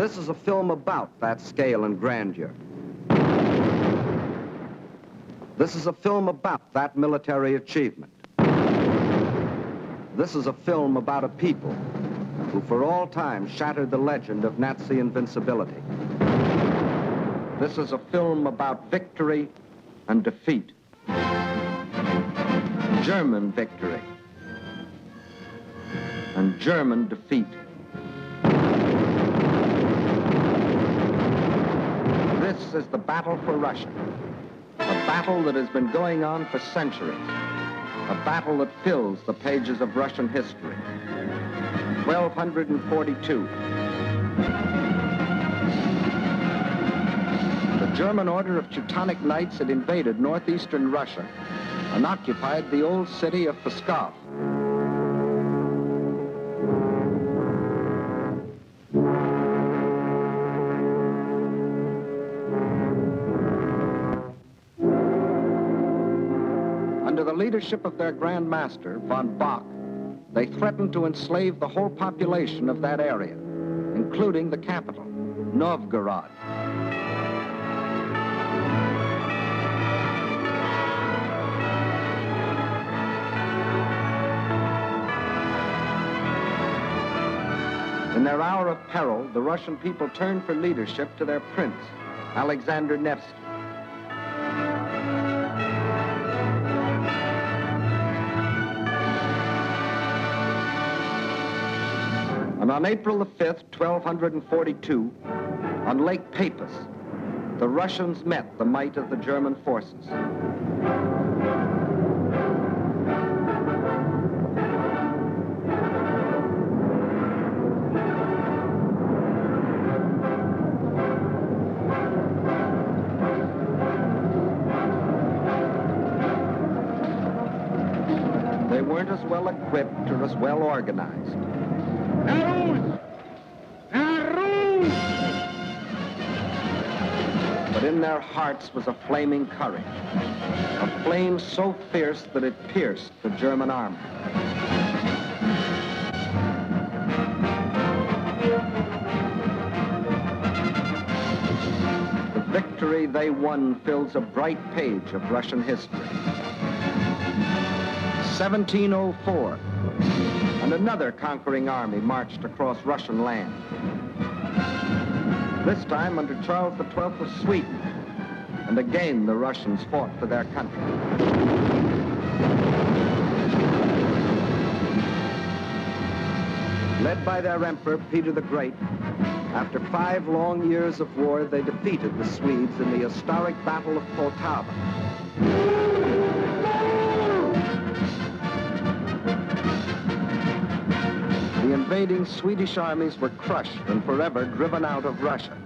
This is a film about that scale and grandeur. This is a film about that military achievement. This is a film about a people who for all time shattered the legend of Nazi invincibility. This is a film about victory and defeat. German victory and German defeat. This is the battle for Russia, a battle that has been going on for centuries, a battle that fills the pages of Russian history. 1242. The German Order of Teutonic Knights had invaded northeastern Russia and occupied the old city of Pskov. Under the leadership of their Grand Master, von Bock, they threatened to enslave the whole population of that area, including the capital, Novgorod. In their hour of peril, the Russian people turned for leadership to their prince, Alexander Nevsky. And on April the 5th, 1242, on Lake Peipus, the Russians met the might of the German forces. They weren't as well equipped or as well organized. But in their hearts was a flaming courage, a flame so fierce that it pierced the German army. The victory they won fills a bright page of Russian history. 1704, and another conquering army marched across Russian land. This time under Charles XII of Sweden, and again the Russians fought for their country. Led by their emperor, Peter the Great, after 5 long years of war, they defeated the Swedes in the historic Battle of Poltava. The invading Swedish armies were crushed and forever driven out of Russia.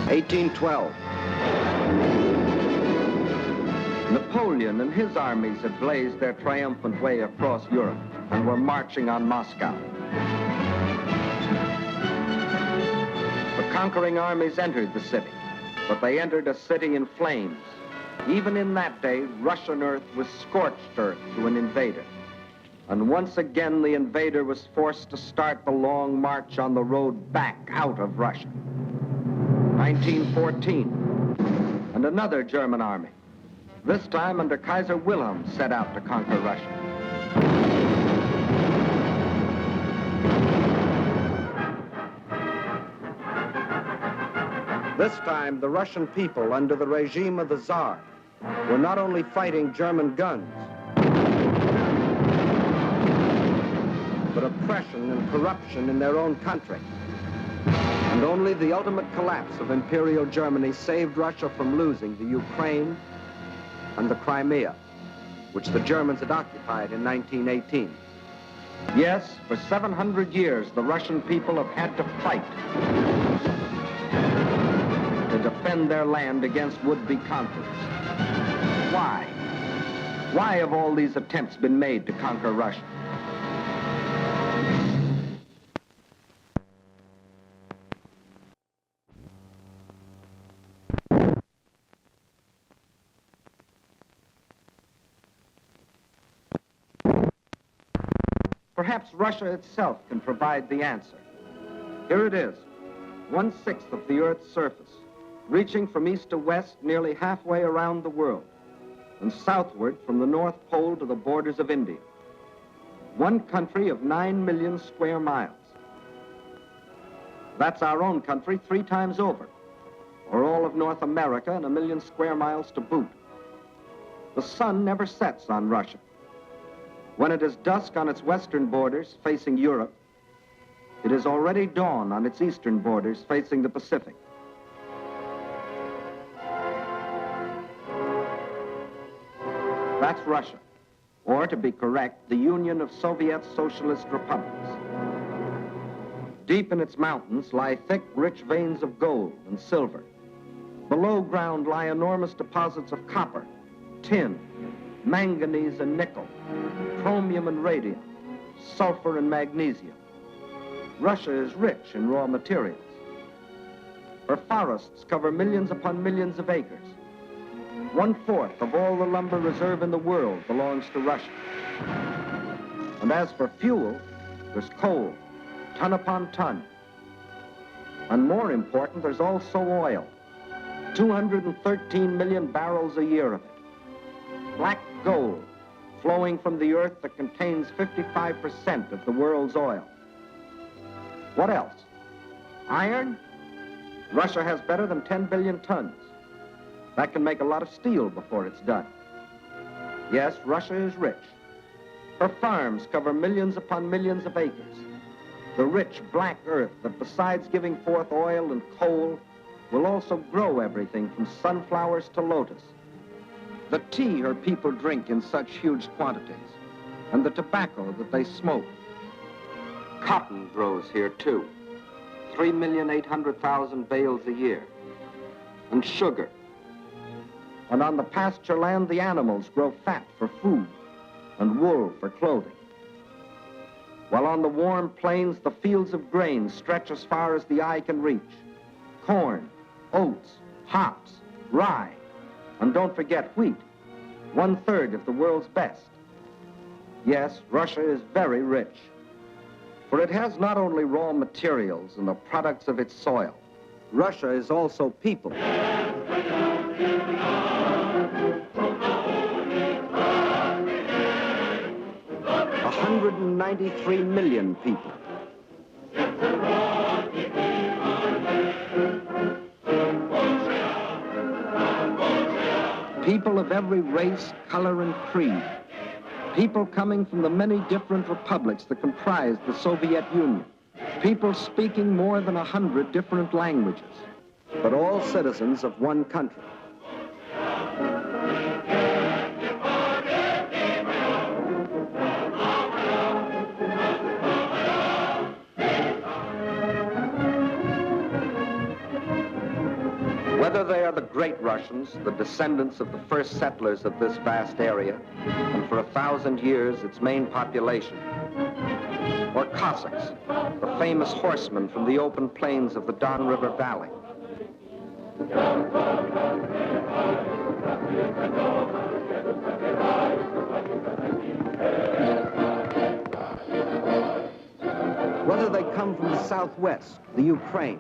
1812. Napoleon and his armies had blazed their triumphant way across Europe and were marching on Moscow. The conquering armies entered the city, but they entered a city in flames. Even in that day, Russian earth was scorched earth to an invader. And once again, the invader was forced to start the long march on the road back out of Russia. 1914, and another German army, this time under Kaiser Wilhelm, set out to conquer Russia. This time, the Russian people, under the regime of the Tsar, were not only fighting German guns, but oppression and corruption in their own country. And only the ultimate collapse of Imperial Germany saved Russia from losing the Ukraine and the Crimea, which the Germans had occupied in 1918. Yes, for 700 years, the Russian people have had to fight to defend their land against would-be conquerors. Why? Why have all these attempts been made to conquer Russia? Perhaps Russia itself can provide the answer. Here it is, 1/6 of the Earth's surface, reaching from east to west nearly halfway around the world, and southward from the North Pole to the borders of India. One country of 9 million square miles. That's our own country 3 times over, or all of North America and 1 million square miles to boot. The sun never sets on Russia. When it is dusk on its western borders facing Europe, it is already dawn on its eastern borders facing the Pacific. That's Russia, or to be correct, the Union of Soviet Socialist Republics. Deep in its mountains lie thick, rich veins of gold and silver. Below ground lie enormous deposits of copper, tin, manganese and nickel, chromium and radium, sulfur and magnesium. Russia is rich in raw materials. Her forests cover millions upon millions of acres. 1/4 of all the lumber reserve in the world belongs to Russia. And as for fuel, there's coal, ton upon ton. And more important, there's also oil. 213 million barrels a year of it. Black gold flowing from the earth that contains 55% of the world's oil. What else? Iron? Russia has better than 10 billion tons. That can make a lot of steel before it's done. Yes, Russia is rich. Her farms cover millions upon millions of acres. The rich black earth that, besides giving forth oil and coal, will also grow everything from sunflowers to lotus. The tea her people drink in such huge quantities, and the tobacco that they smoke. Cotton grows here too, 3,800,000 bales a year. And sugar. And on the pasture land, the animals grow fat for food and wool for clothing. While on the warm plains, the fields of grain stretch as far as the eye can reach. Corn, oats, hops, rye, and don't forget wheat, 1/3 of the world's best. Yes, Russia is very rich, for it has not only raw materials and the products of its soil. Russia is also people. 193 million people. People of every race, color, and creed. People coming from the many different republics that comprise the Soviet Union. People speaking more than 100 different languages, but all citizens of one country. Whether they are the great Russians, the descendants of the first settlers of this vast area, and for 1,000 years its main population, or Cossacks, the famous horsemen from the open plains of the Don River Valley. Whether they come from the Southwest, the Ukraine,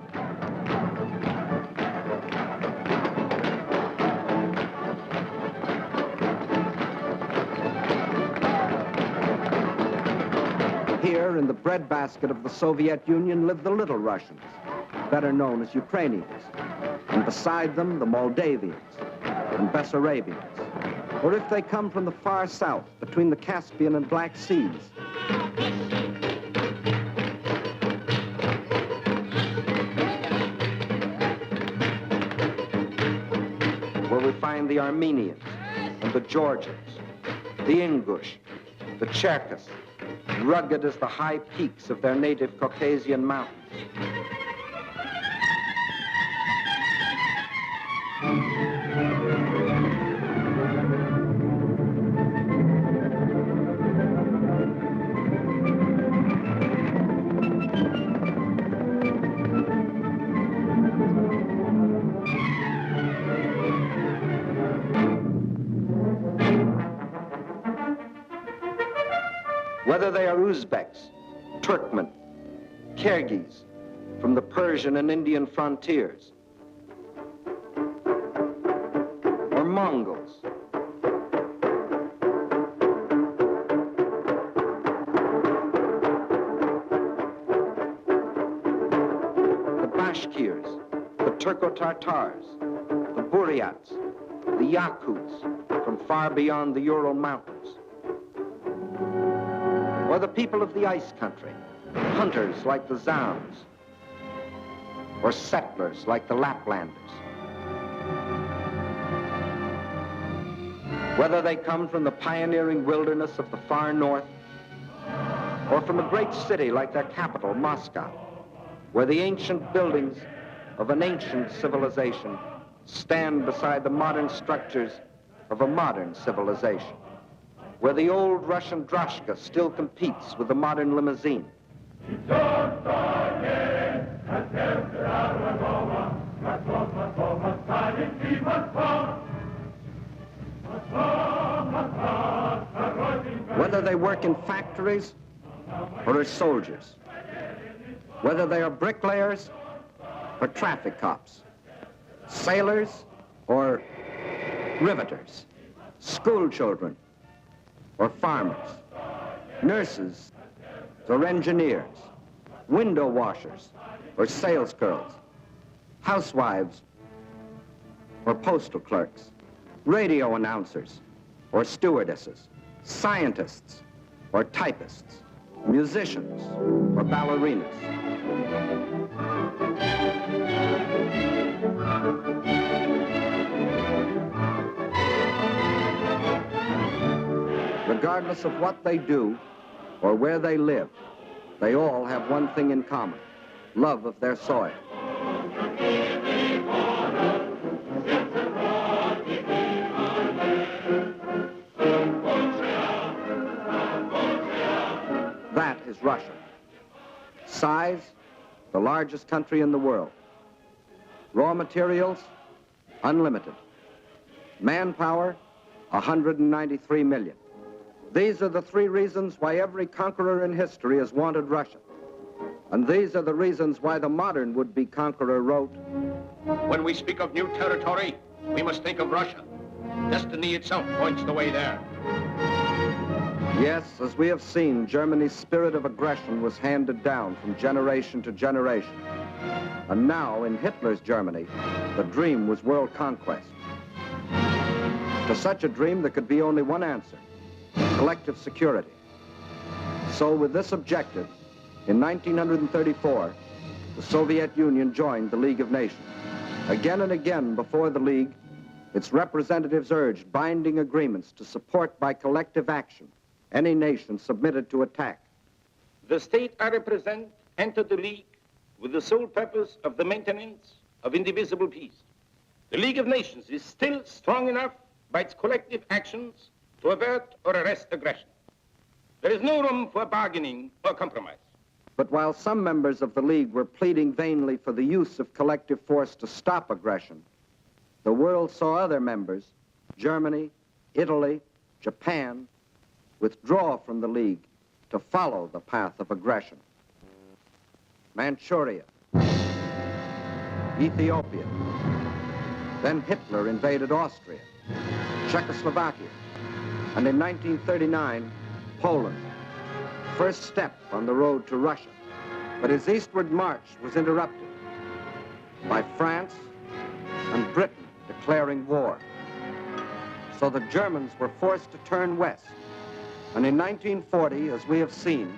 here in the breadbasket of the Soviet Union live the Little Russians, better known as Ukrainians, and beside them the Moldavians and Bessarabians, or if they come from the far south between the Caspian and Black Seas. Where we find the Armenians and the Georgians, the Ingush, the Cherkess, rugged as the high peaks of their native Caucasian mountains. Whether they are Uzbeks, Turkmen, Kyrgyz, from the Persian and Indian frontiers, or Mongols, the Bashkirs, the Turco-Tartars, the Buryats, the Yakuts from far beyond the Ural Mountains, or the people of the ice country, hunters like the Zambs, or settlers like the Laplanders. Whether they come from the pioneering wilderness of the far north, or from a great city like their capital, Moscow, where the ancient buildings of an ancient civilization stand beside the modern structures of a modern civilization, where the old Russian droshka still competes with the modern limousine. Whether they work in factories or as soldiers, whether they are bricklayers or traffic cops, sailors or riveters, school children or farmers, nurses or engineers, window washers or salesgirls, housewives or postal clerks, radio announcers or stewardesses, scientists or typists, musicians or ballerinas. Regardless of what they do or where they live, they all have one thing in common: love of their soil. That is Russia. Size, the largest country in the world. Raw materials, unlimited. Manpower, 193 million. These are the three reasons why every conqueror in history has wanted Russia. And these are the reasons why the modern would-be conqueror wrote, "When we speak of new territory, we must think of Russia. Destiny itself points the way there." Yes, as we have seen, Germany's spirit of aggression was handed down from generation to generation. And now, in Hitler's Germany, the dream was world conquest. To such a dream, there could be only one answer: collective security. So with this objective, in 1934, the Soviet Union joined the League of Nations. Again and again before the League, its representatives urged binding agreements to support by collective action any nation submitted to attack. The state I represent entered the League with the sole purpose of the maintenance of indivisible peace. The League of Nations is still strong enough by its collective actions to avert or arrest aggression. There is no room for bargaining or compromise. But while some members of the League were pleading vainly for the use of collective force to stop aggression, the world saw other members, Germany, Italy, Japan, withdraw from the League to follow the path of aggression. Manchuria, Ethiopia, then Hitler invaded Austria, Czechoslovakia, and in 1939, Poland, first step on the road to Russia. But his eastward march was interrupted by France and Britain declaring war. So the Germans were forced to turn west, and in 1940, as we have seen,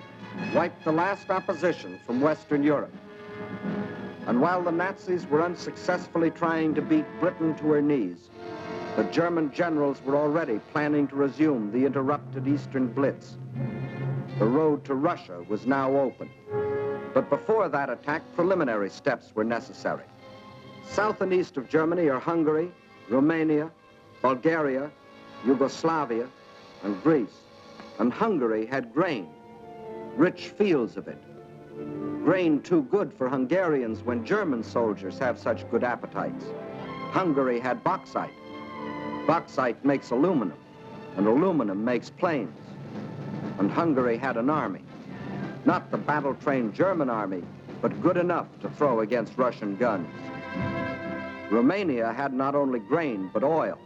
wiped the last opposition from Western Europe. And while the Nazis were unsuccessfully trying to beat Britain to her knees, the German generals were already planning to resume the interrupted Eastern Blitz. The road to Russia was now open. But before that attack, preliminary steps were necessary. South and east of Germany are Hungary, Romania, Bulgaria, Yugoslavia, and Greece. And Hungary had grain, rich fields of it. Grain too good for Hungarians when German soldiers have such good appetites. Hungary had bauxite. Bauxite makes aluminum, and aluminum makes planes. and Hungary had an army. Not the battle-trained German army, but good enough to throw against Russian guns. Romania had not only grain, but oil,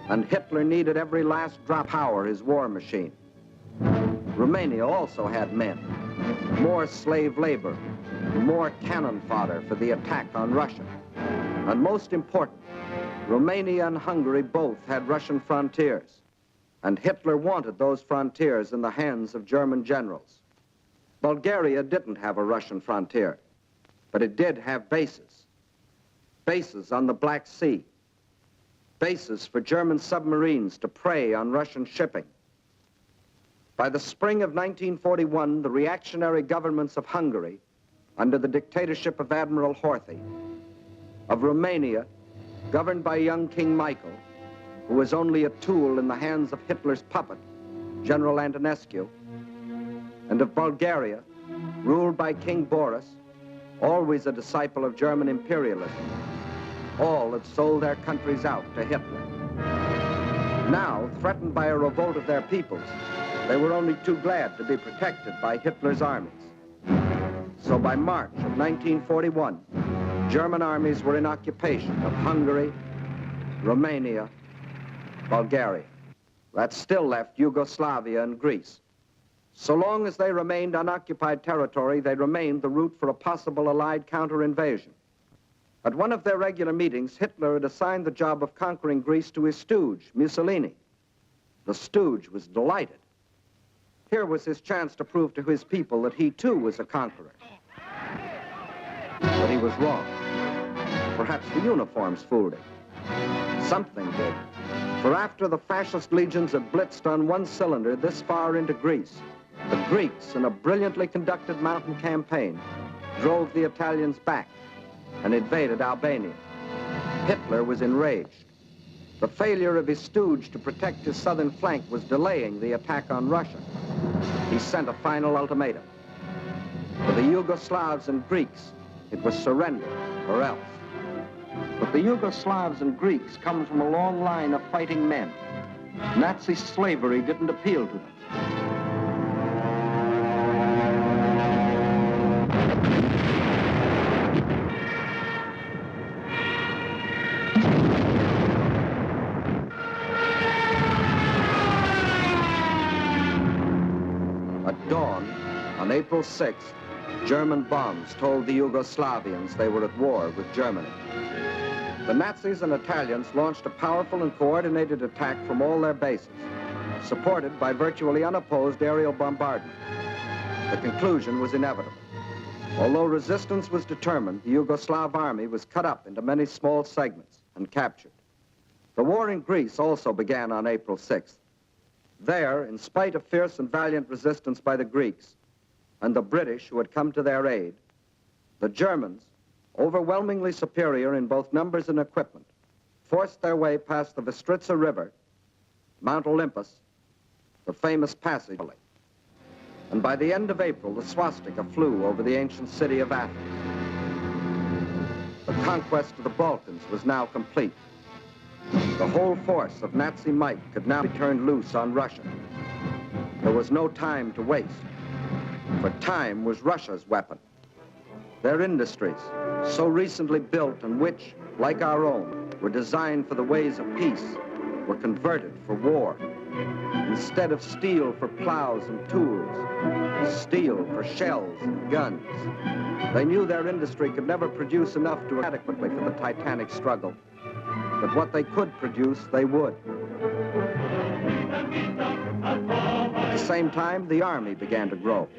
and Hitler needed every last drop to power his war machine. Romania also had men, more slave labor, more cannon fodder for the attack on Russia. And most important, Romania and Hungary both had Russian frontiers, and Hitler wanted those frontiers in the hands of German generals. Bulgaria didn't have a Russian frontier, but it did have bases. Bases on the Black Sea, bases for German submarines to prey on Russian shipping. By the spring of 1941, the reactionary governments of Hungary, under the dictatorship of Admiral Horthy, of Romania, governed by young King Michael, who was only a tool in the hands of Hitler's puppet, General Antonescu, and of Bulgaria, ruled by King Boris, always a disciple of German imperialism. All had sold their countries out to Hitler. Now, threatened by a revolt of their peoples, they were only too glad to be protected by Hitler's armies. So by March of 1941, German armies were in occupation of Hungary, Romania, Bulgaria. That still left Yugoslavia and Greece. So long as they remained unoccupied territory, they remained the route for a possible Allied counter-invasion. At one of their regular meetings, Hitler had assigned the job of conquering Greece to his stooge, Mussolini. The stooge was delighted. Here was his chance to prove to his people that he too was a conqueror. But he was wrong. Perhaps the uniforms fooled him. Something did. For after the fascist legions had blitzed on one cylinder this far into Greece, the Greeks, in a brilliantly conducted mountain campaign, drove the Italians back and invaded Albania. Hitler was enraged. The failure of his stooge to protect his southern flank was delaying the attack on Russia. He sent a final ultimatum. For the Yugoslavs and Greeks, it was surrender or else. But the Yugoslavs and Greeks come from a long line of fighting men. Nazi slavery didn't appeal to them. At dawn, on April 6th, German bombs told the Yugoslavians they were at war with Germany. The Nazis and Italians launched a powerful and coordinated attack from all their bases, supported by virtually unopposed aerial bombardment. The conclusion was inevitable. Although resistance was determined, the Yugoslav army was cut up into many small segments and captured. The war in Greece also began on April 6th. There, in spite of fierce and valiant resistance by the Greeks and the British who had come to their aid, the Germans, overwhelmingly superior in both numbers and equipment, forced their way past the Bistritsa River, Mount Olympus, the famous passage. And by the end of April, the swastika flew over the ancient city of Athens. The conquest of the Balkans was now complete. The whole force of Nazi might could now be turned loose on Russia. There was no time to waste, for time was Russia's weapon. Their industries, so recently built and which, like our own, were designed for the ways of peace, were converted for war. Instead of steel for plows and tools, steel for shells and guns. They knew their industry could never produce enough to adequately for the titanic struggle. But what they could produce, they would. At the same time, the army began to grow.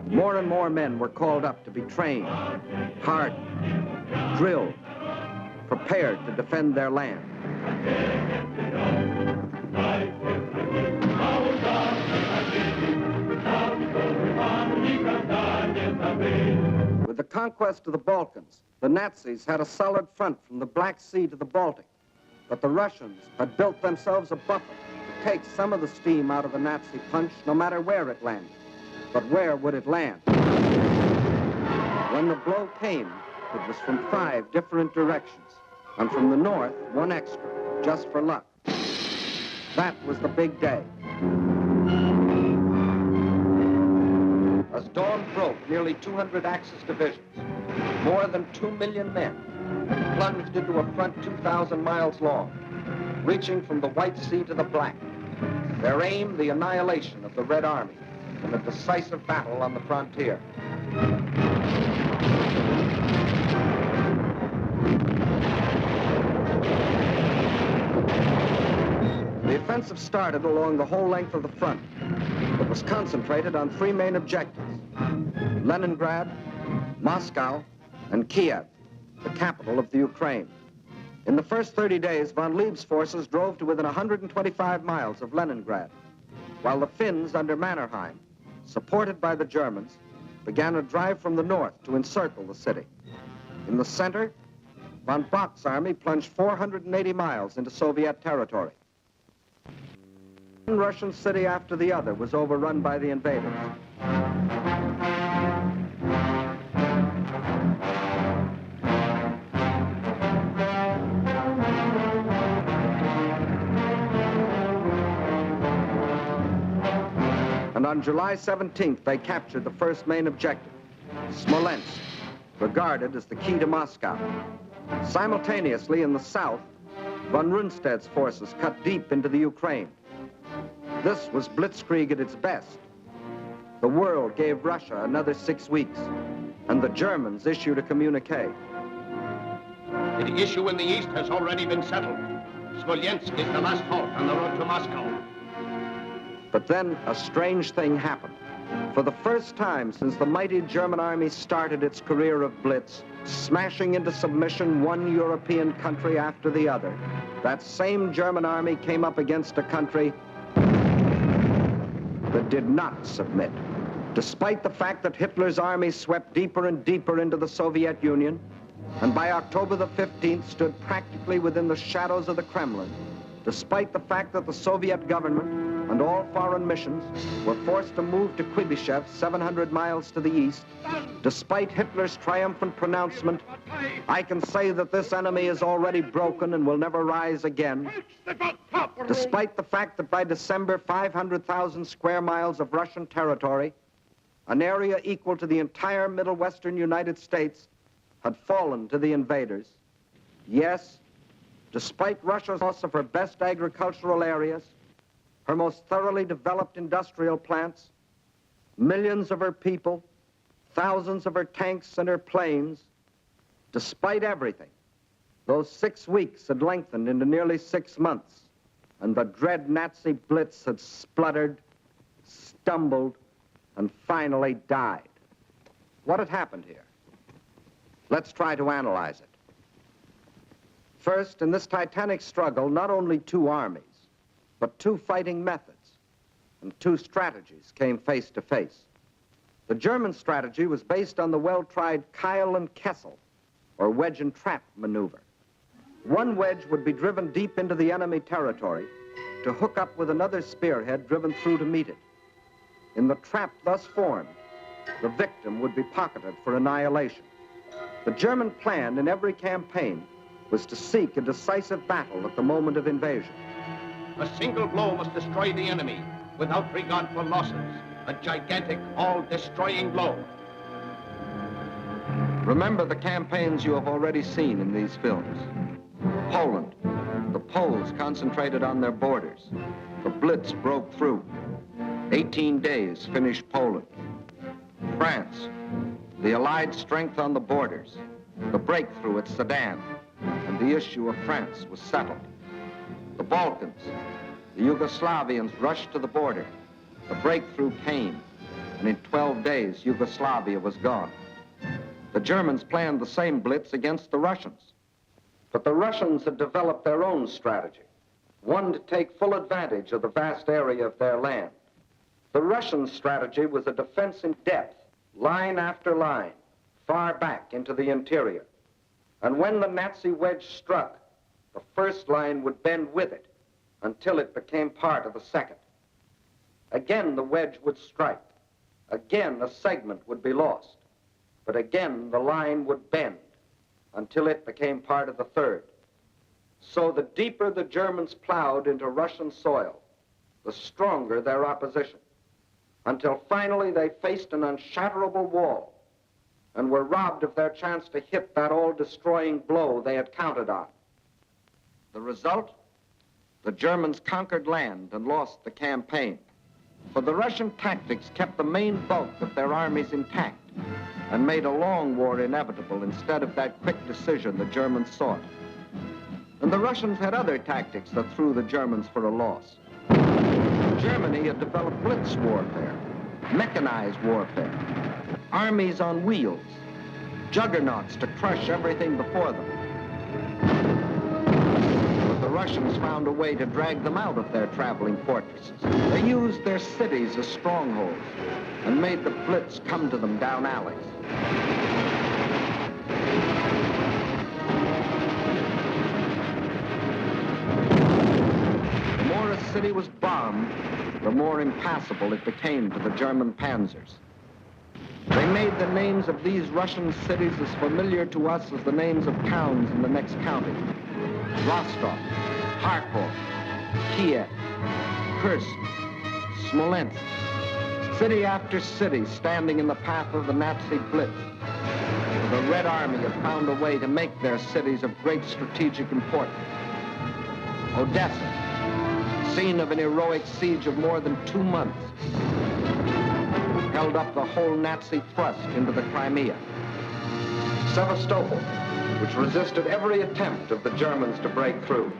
More and more men were called up to be trained, hardened, drilled, prepared to defend their land. With the conquest of the Balkans, the Nazis had a solid front from the Black Sea to the Baltic, but the Russians had built themselves a buffer to take some of the steam out of the Nazi punch, no matter where it landed. But where would it land? When the blow came, it was from 5 different directions, and from the north, 1 extra, just for luck. That was the big day. as dawn broke, nearly 200 Axis divisions, more than 2 million men, plunged into a front 2,000 miles long, reaching from the White Sea to the Black. Their aim, the annihilation of the Red Army in a decisive battle on the frontier. The offensive started along the whole length of the front, but was concentrated on 3 main objectives: Leningrad, Moscow, and Kiev, the capital of the Ukraine. In the first 30 days, von Lieb's forces drove to within 125 miles of Leningrad, while the Finns under Mannerheim, supported by the Germans, began a drive from the north to encircle the city. In the center, von Bock's army plunged 480 miles into Soviet territory. One Russian city after the other was overrun by the invaders. And on July 17th, they captured the first main objective, Smolensk, regarded as the key to Moscow. Simultaneously, in the south, von Rundstedt's forces cut deep into the Ukraine. This was blitzkrieg at its best. The world gave Russia another 6 weeks, and the Germans issued a communique. The issue in the east has already been settled. Smolensk is the last halt on the road to Moscow. But then a strange thing happened. For the first time since the mighty German army started its career of blitz, smashing into submission one European country after the other, that same German army came up against a country that did not submit. Despite the fact that Hitler's army swept deeper and deeper into the Soviet Union, and by October the 15th stood practically within the shadows of the Kremlin, despite the fact that the Soviet government and all foreign missions were forced to move to Kuibyshev, 700 miles to the east, despite Hitler's triumphant pronouncement, I can say that this enemy is already broken and will never rise again. Despite the fact that by December, 500,000 square miles of Russian territory, an area equal to the entire Middle Western United States, had fallen to the invaders. Yes, despite Russia's loss of her best agricultural areas, her most thoroughly developed industrial plants, millions of her people, thousands of her tanks and her planes, despite everything, those 6 weeks had lengthened into nearly 6 months, and the dread Nazi blitz had spluttered, stumbled, and finally died. What had happened here? Let's try to analyze it. First, in this titanic struggle, not only 2 armies, but 2 fighting methods and 2 strategies came face to face. The German strategy was based on the well-tried Keil and Kessel, or wedge and trap maneuver. One wedge would be driven deep into the enemy territory to hook up with another spearhead driven through to meet it. In the trap thus formed, the victim would be pocketed for annihilation. The German plan in every campaign was to seek a decisive battle at the moment of invasion. A single blow must destroy the enemy without regard for losses. A gigantic, all-destroying blow. Remember the campaigns you have already seen in these films. Poland, the Poles concentrated on their borders. The Blitz broke through. 18 days finished Poland. France, the Allied strength on the borders. The breakthrough at Sedan, and the issue of France was settled. The Balkans, the Yugoslavians rushed to the border. The breakthrough came, and in 12 days, Yugoslavia was gone. The Germans planned the same blitz against the Russians. But the Russians had developed their own strategy, one to take full advantage of the vast area of their land. The Russian strategy was a defense in depth, line after line, far back into the interior. And when the Nazi wedge struck, the first line would bend with it until it became part of the second. Again, the wedge would strike. Again, a segment would be lost. But again, the line would bend until it became part of the third. So the deeper the Germans plowed into Russian soil, the stronger their opposition. until finally they faced an unshatterable wall and were robbed of their chance to hit that all-destroying blow they had counted on. The result? The Germans conquered land and lost the campaign. For the Russian tactics kept the main bulk of their armies intact and made a long war inevitable instead of that quick decision the Germans sought. And the Russians had other tactics that threw the Germans for a loss. Germany had developed blitz warfare, mechanized warfare, armies on wheels, juggernauts to crush everything before them. But the Russians found a way to drag them out of their traveling fortresses. They used their cities as strongholds and made the blitz come to them down alleys. The more a city was bombed, the more impassable it became to the German panzers. They made the names of these Russian cities as familiar to us as the names of towns in the next county. Rostov, Kharkov, Kiev, Kursk, Smolensk, city after city standing in the path of the Nazi blitz. The Red Army had found a way to make their cities of great strategic importance. Odessa, scene of an heroic siege of more than 2 months, held up the whole Nazi thrust into the Crimea. Sevastopol, which resisted every attempt of the Germans to break through.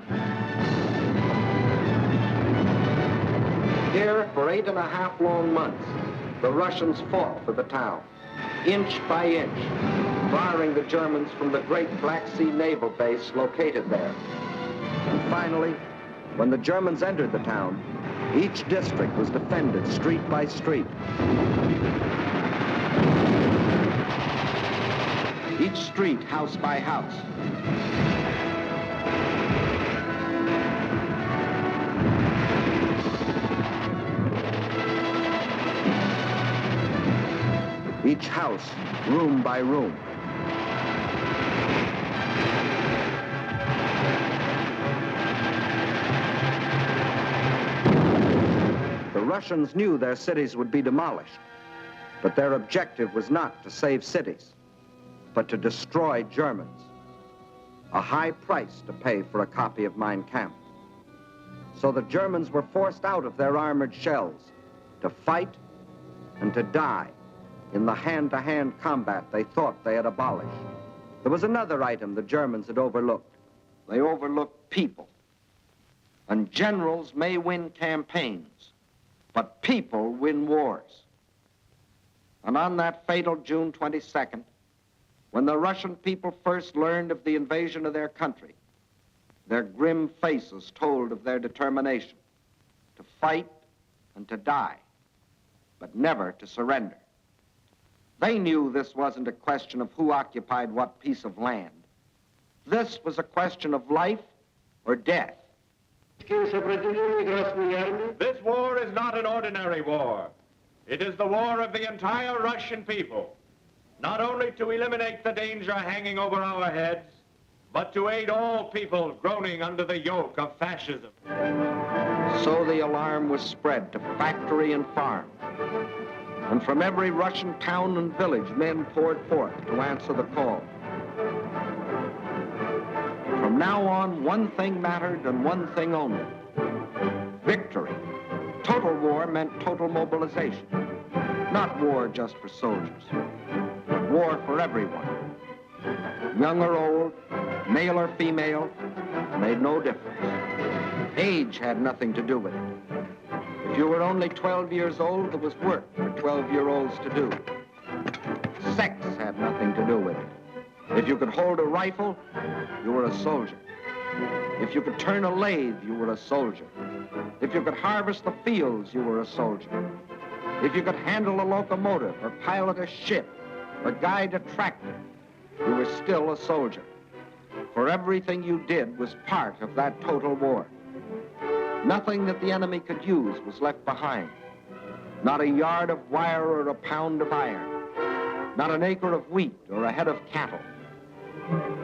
Here, for 8.5 long months, the Russians fought for the town, inch by inch, barring the Germans from the great Black Sea naval base located there. And finally, when the Germans entered the town, each district was defended street by street. Each street house by house. Each house, room by room. The Russians knew their cities would be demolished, but their objective was not to save cities, but to destroy Germans. A high price to pay for a copy of Mein Kampf. So the Germans were forced out of their armored shells to fight and to die in the hand-to-hand combat they thought they had abolished. There was another item the Germans had overlooked. They overlooked people. And generals may win campaigns, but people win wars. And on that fatal June 22nd, when the Russian people first learned of the invasion of their country, their grim faces told of their determination to fight and to die, but never to surrender. They knew this wasn't a question of who occupied what piece of land. This was a question of life or death. This war is not an ordinary war. It is the war of the entire Russian people, not only to eliminate the danger hanging over our heads, but to aid all people groaning under the yoke of fascism. So the alarm was spread to factory and farm. And from every Russian town and village, men poured forth to answer the call. From now on, one thing mattered and one thing only: victory. Total war meant total mobilization. Not war just for soldiers, but war for everyone. Young or old, male or female, made no difference. Age had nothing to do with it. If you were only 12 years old, there was work for 12-year-olds to do. Sex had nothing to do with it. If you could hold a rifle, you were a soldier. If you could turn a lathe, you were a soldier. If you could harvest the fields, you were a soldier. If you could handle a locomotive or pilot a ship or guide a tractor, you were still a soldier. For everything you did was part of that total war. Nothing that the enemy could use was left behind. Not a yard of wire or a pound of iron. Not an acre of wheat or a head of cattle.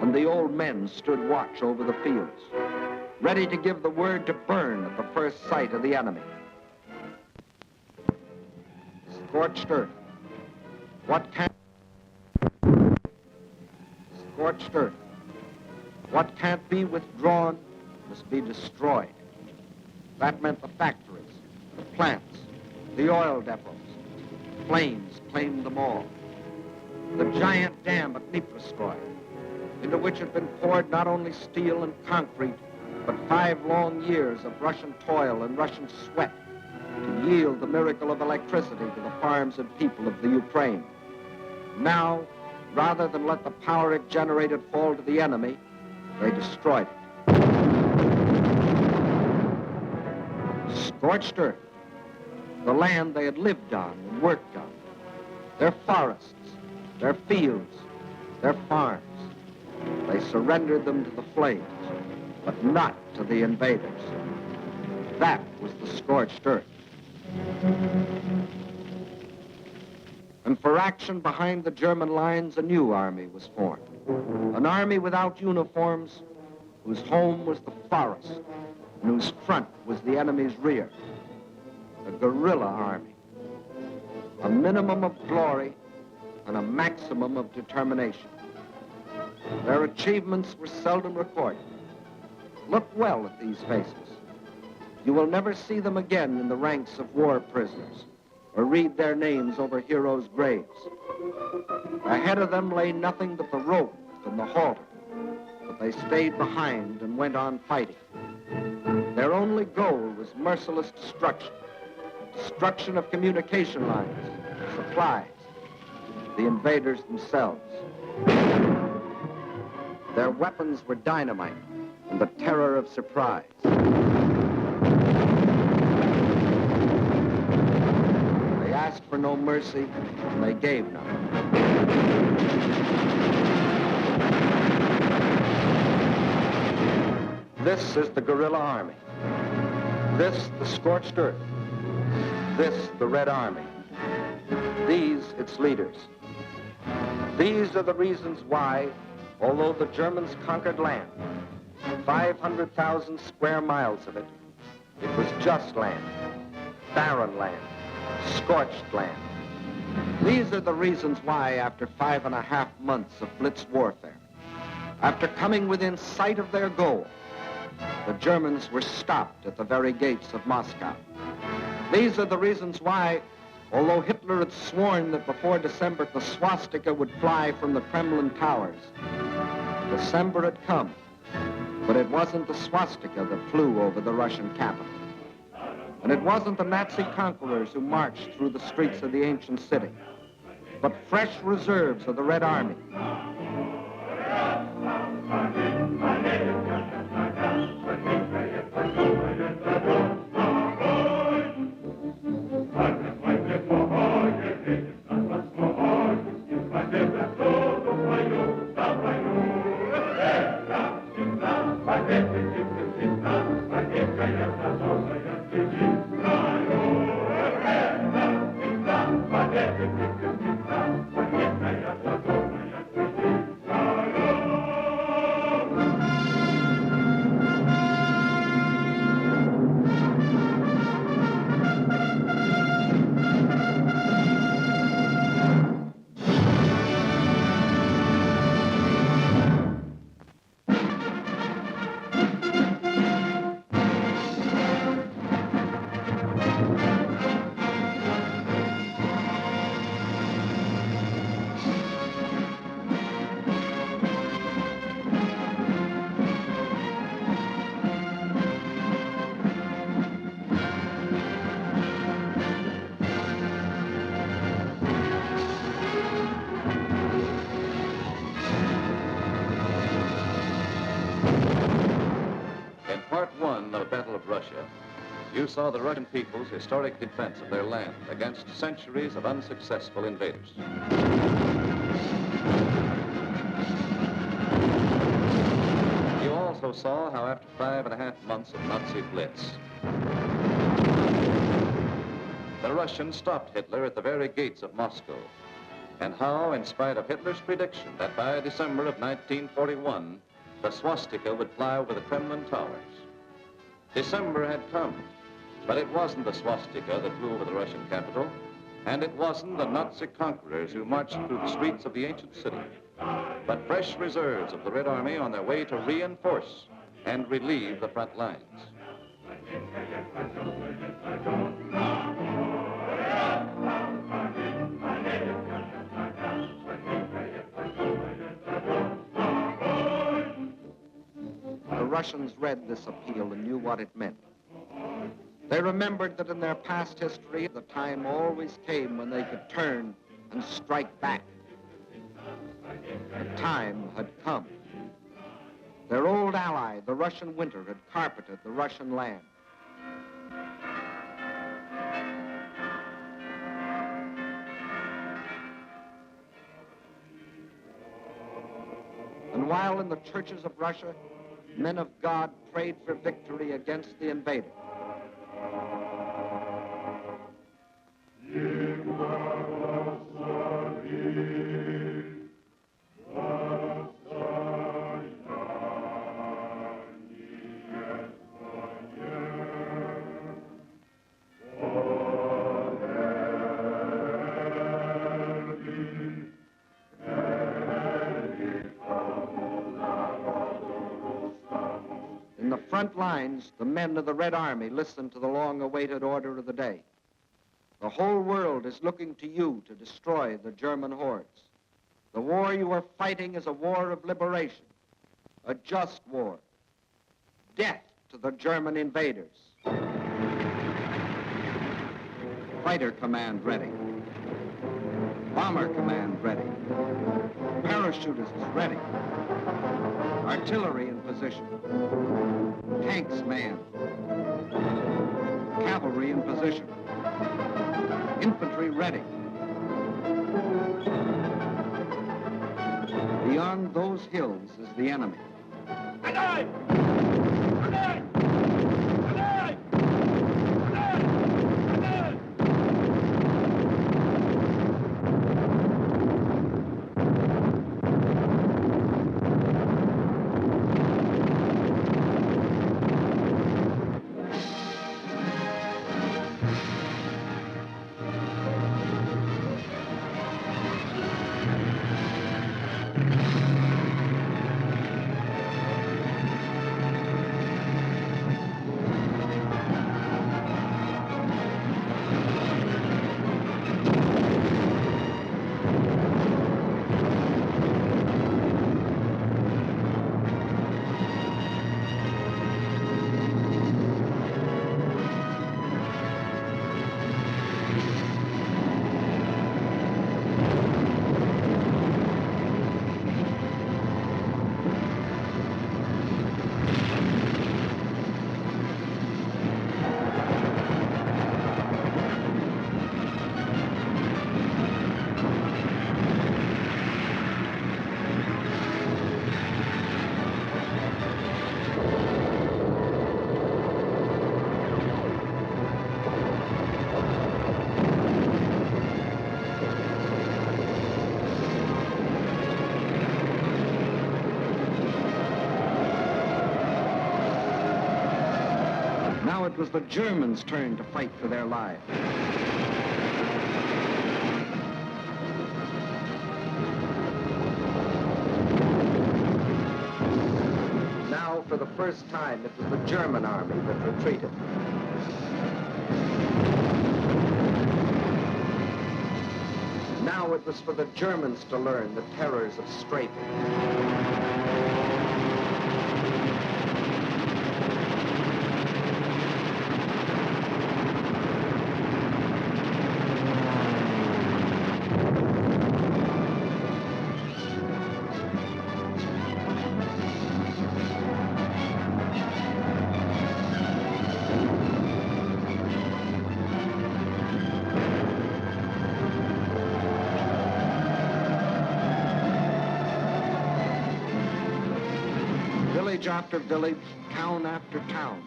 And the old men stood watch over the fields, ready to give the word to burn at the first sight of the enemy. Scorched earth. What can't... Scorched earth. What can't be withdrawn must be destroyed. That meant the factories, the plants, the oil depots. Flames claimed them all. The giant dam at Dnipro, into which had been poured not only steel and concrete, but 5 long years of Russian toil and Russian sweat to yield the miracle of electricity to the farms and people of the Ukraine. Now, rather than let the power it generated fall to the enemy, they destroyed it. Scorched earth, the land they had lived on and worked on, their forests, their fields, their farms. They surrendered them to the flames, but not to the invaders. That was the scorched earth. And for action behind the German lines, a new army was formed. An army without uniforms, whose home was the forest, and whose front was the enemy's rear. A guerrilla army. A minimum of glory and a maximum of determination. Their achievements were seldom recorded. Look well at these faces. You will never see them again in the ranks of war prisoners or read their names over heroes' graves. Ahead of them lay nothing but the rope and the halter, but they stayed behind and went on fighting. Their only goal was merciless destruction. Destruction of communication lines, supplies, the invaders themselves. Their weapons were dynamite and the terror of surprise. They asked for no mercy, and they gave none. This is the guerrilla army. This, the scorched earth. This, the Red Army. These, its leaders. These are the reasons why, although the Germans conquered land, 500,000 square miles of it, it was just land, barren land, scorched land. These are the reasons why, after 5.5 months of blitz warfare, after coming within sight of their goal, the Germans were stopped at the very gates of Moscow. These are the reasons why, although Hitler had sworn that before December the swastika would fly from the Kremlin towers, December had come, but it wasn't the swastika that flew over the Russian capital. And it wasn't the Nazi conquerors who marched through the streets of the ancient city, but fresh reserves of the Red Army. You saw the Russian people's historic defense of their land against centuries of unsuccessful invaders. You also saw how after 5.5 months of Nazi blitz, the Russians stopped Hitler at the very gates of Moscow, and how, in spite of Hitler's prediction that by December of 1941, the swastika would fly over the Kremlin towers. December had come, but it wasn't the swastika that flew over the Russian capital, And it wasn't the Nazi conquerors who marched through the streets of the ancient city, but fresh reserves of the Red Army on their way to reinforce and relieve the front lines. The Russians read this appeal and knew what it meant. They remembered that in their past history, the time always came when they could turn and strike back. The time had come. Their old ally, the Russian winter, had carpeted the Russian land. And while in the churches of Russia, men of God prayed for victory against the invader, in the front lines, the men of the Red Army listened to the long-awaited order of the day. The whole world is looking to you to destroy the German hordes. The war you are fighting is a war of liberation, a just war. Death to the German invaders. Fighter command ready. Bomber command ready. Parachutists ready. Artillery in position. Tanks manned. Cavalry in position. Infantry ready. Beyond those hills is the enemy. Now it was the Germans' turn to fight for their lives. Now, for the first time, it was the German army that retreated. Now it was for the Germans to learn the terrors of strafing. Village after village, town after town,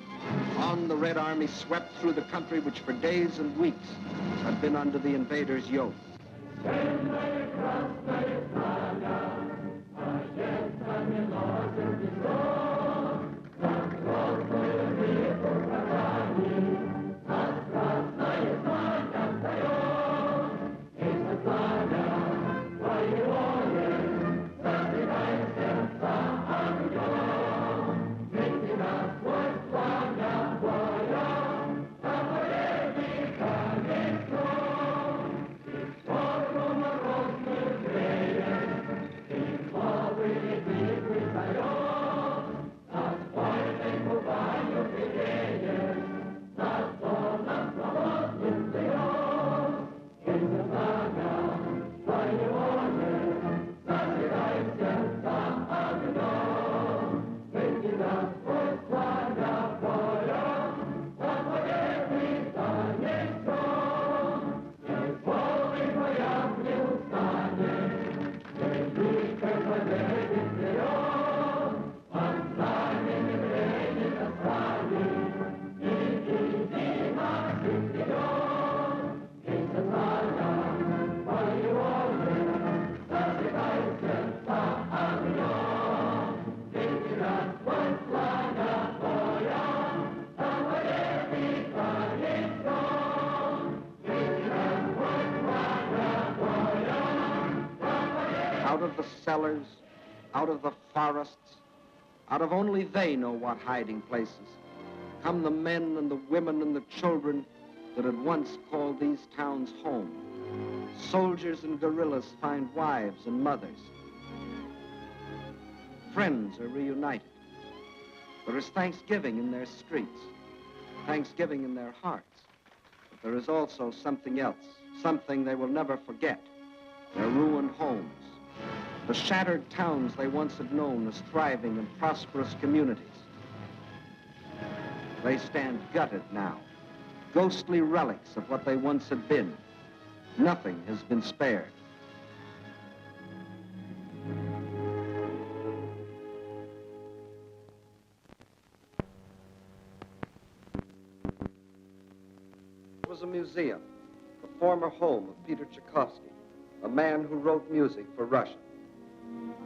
on the Red Army swept through the country which for days and weeks had been under the invaders' yoke. the cellars, out of the forests, out of only they know what hiding places, come the men and the women and the children that had once called these towns home. Soldiers and guerrillas find wives and mothers. Friends are reunited. There is thanksgiving in their streets, thanksgiving in their hearts. But there is also something else, something they will never forget, their ruined homes, the shattered towns they once had known as thriving and prosperous communities. They stand gutted now, ghostly relics of what they once had been. Nothing has been spared. It was a museum, the former home of Peter Tchaikovsky, a man who wrote music for Russia.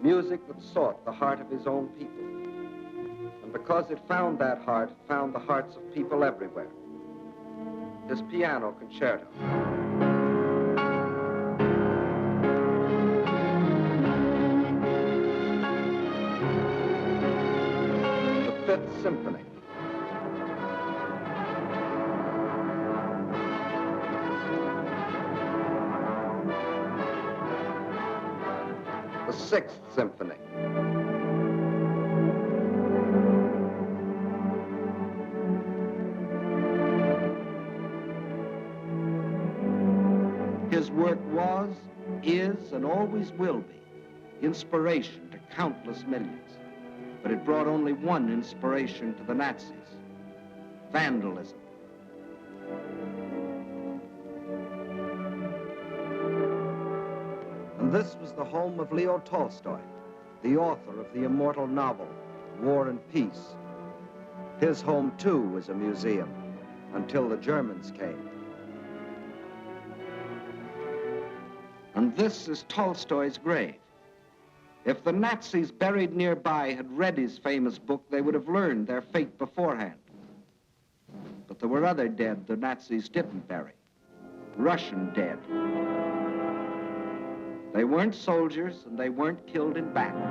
Music that sought the heart of his own people. And because it found that heart, it found the hearts of people everywhere. His piano concerto. The Fifth Symphony. The Sixth Symphony. His work was, is, and always will be inspiration to countless millions. But it brought only one inspiration to the Nazis: vandalism. And this was the home of Leo Tolstoy, the author of the immortal novel, War and Peace. His home, too, was a museum, until the Germans came. And this is Tolstoy's grave. If the Nazis buried nearby had read his famous book, they would have learned their fate beforehand. But there were other dead the Nazis didn't bury. Russian dead. They weren't soldiers, and they weren't killed in battle.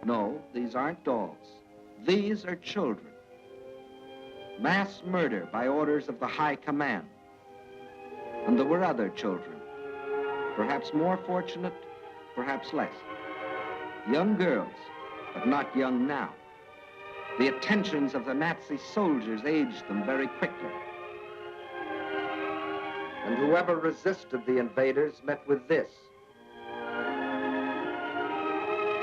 No, these aren't dolls. These are children. Mass murder by orders of the High Command. And there were other children, perhaps more fortunate, perhaps less. Young girls, but not young now. The attentions of the Nazi soldiers aged them very quickly. And whoever resisted the invaders met with this.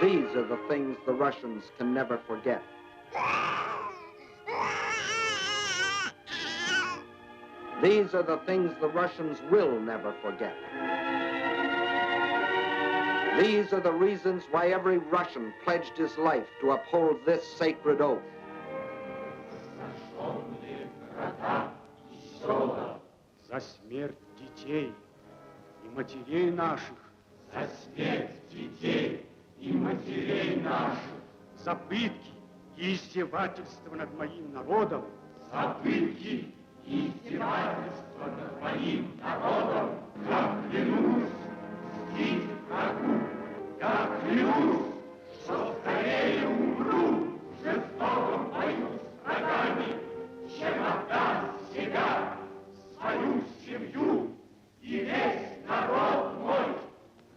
These are the things the Russians can never forget. These are the things the Russians will never forget. These are the reasons why every Russian pledged his life to uphold this sacred oath. За смерть детей и матерей наших. За смерть детей и матерей наших. За пытки и издевательства над моим народом. За пытки и издевательства над моим народом. Я клянусь мстить врагу. Я клянусь, что скорее умру в жестоком бою с врагами, чем отдам себя, свою семью и весь народ мой.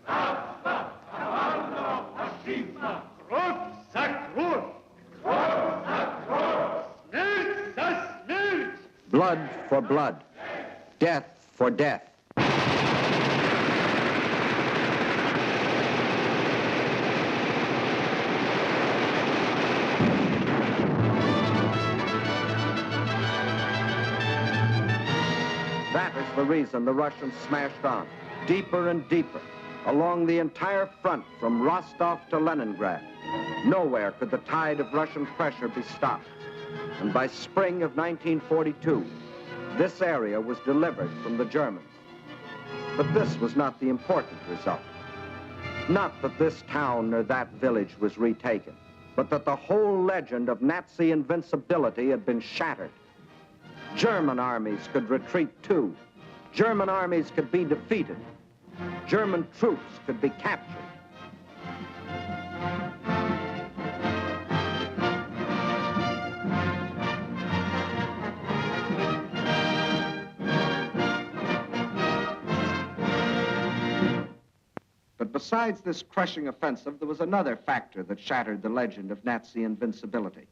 Рабство командного фашизма. Кровь за кровь. Кровь за кровь. Смерть за смерть. Blood for blood. Death for death. That is the reason the Russians smashed on, deeper and deeper, along the entire front from Rostov to Leningrad. Nowhere could the tide of Russian pressure be stopped. And by spring of 1942, this area was delivered from the Germans. But this was not the important result. Not that this town or that village was retaken, but that the whole legend of Nazi invincibility had been shattered. German armies could retreat too. German armies could be defeated. German troops could be captured. But besides this crushing offensive, there was another factor that shattered the legend of Nazi invincibility.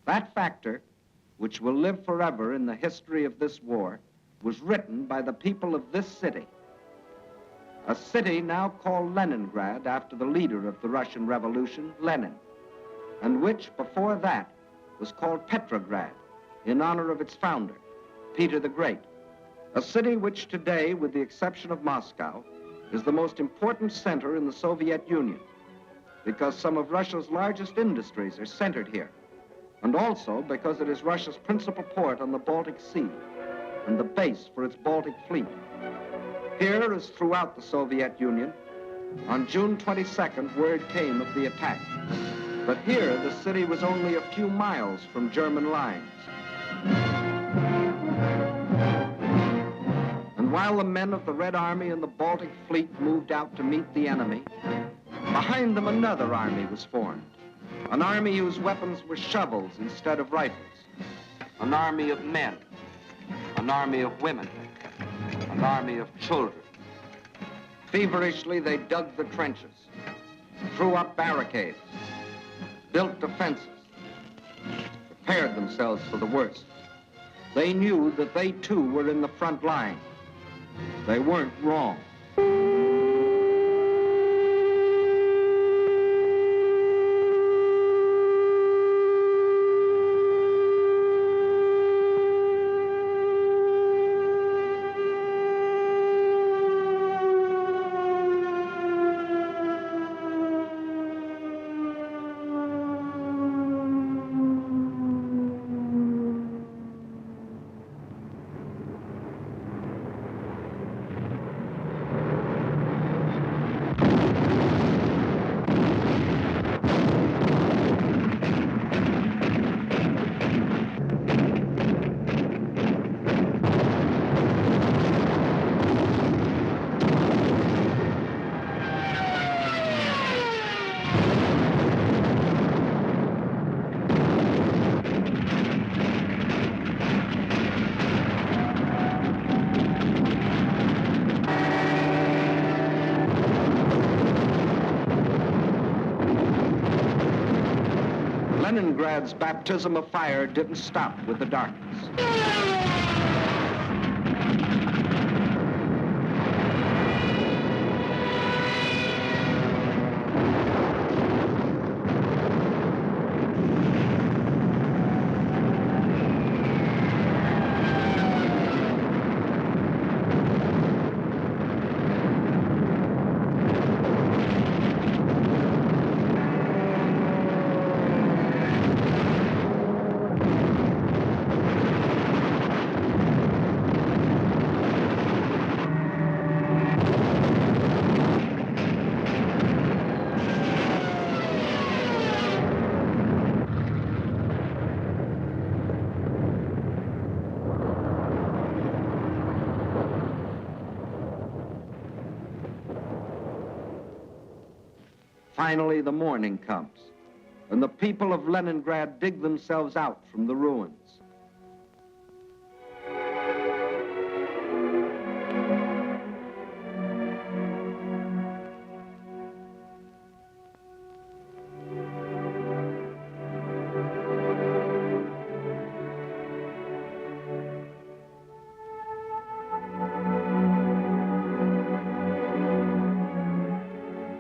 That factor, which will live forever in the history of this war, was written by the people of this city. A city now called Leningrad after the leader of the Russian Revolution, Lenin, and which before that was called Petrograd in honor of its founder, Peter the Great. A city which today, with the exception of Moscow, is the most important center in the Soviet Union because some of Russia's largest industries are centered here, and also because it is Russia's principal port on the Baltic Sea and the base for its Baltic fleet. Here, as throughout the Soviet Union, on June 22nd, word came of the attack. But here, the city was only a few miles from German lines. And while the men of the Red Army and the Baltic Fleet moved out to meet the enemy, behind them another army was formed. An army whose weapons were shovels instead of rifles. An army of men. An army of women. An army of children. Feverishly, they dug the trenches, threw up barricades, built defenses, prepared themselves for the worst. They knew that they too were in the front line. They weren't wrong. Leningrad's baptism of fire didn't stop with the darkness. Finally, the morning comes, and the people of Leningrad dig themselves out from the ruins.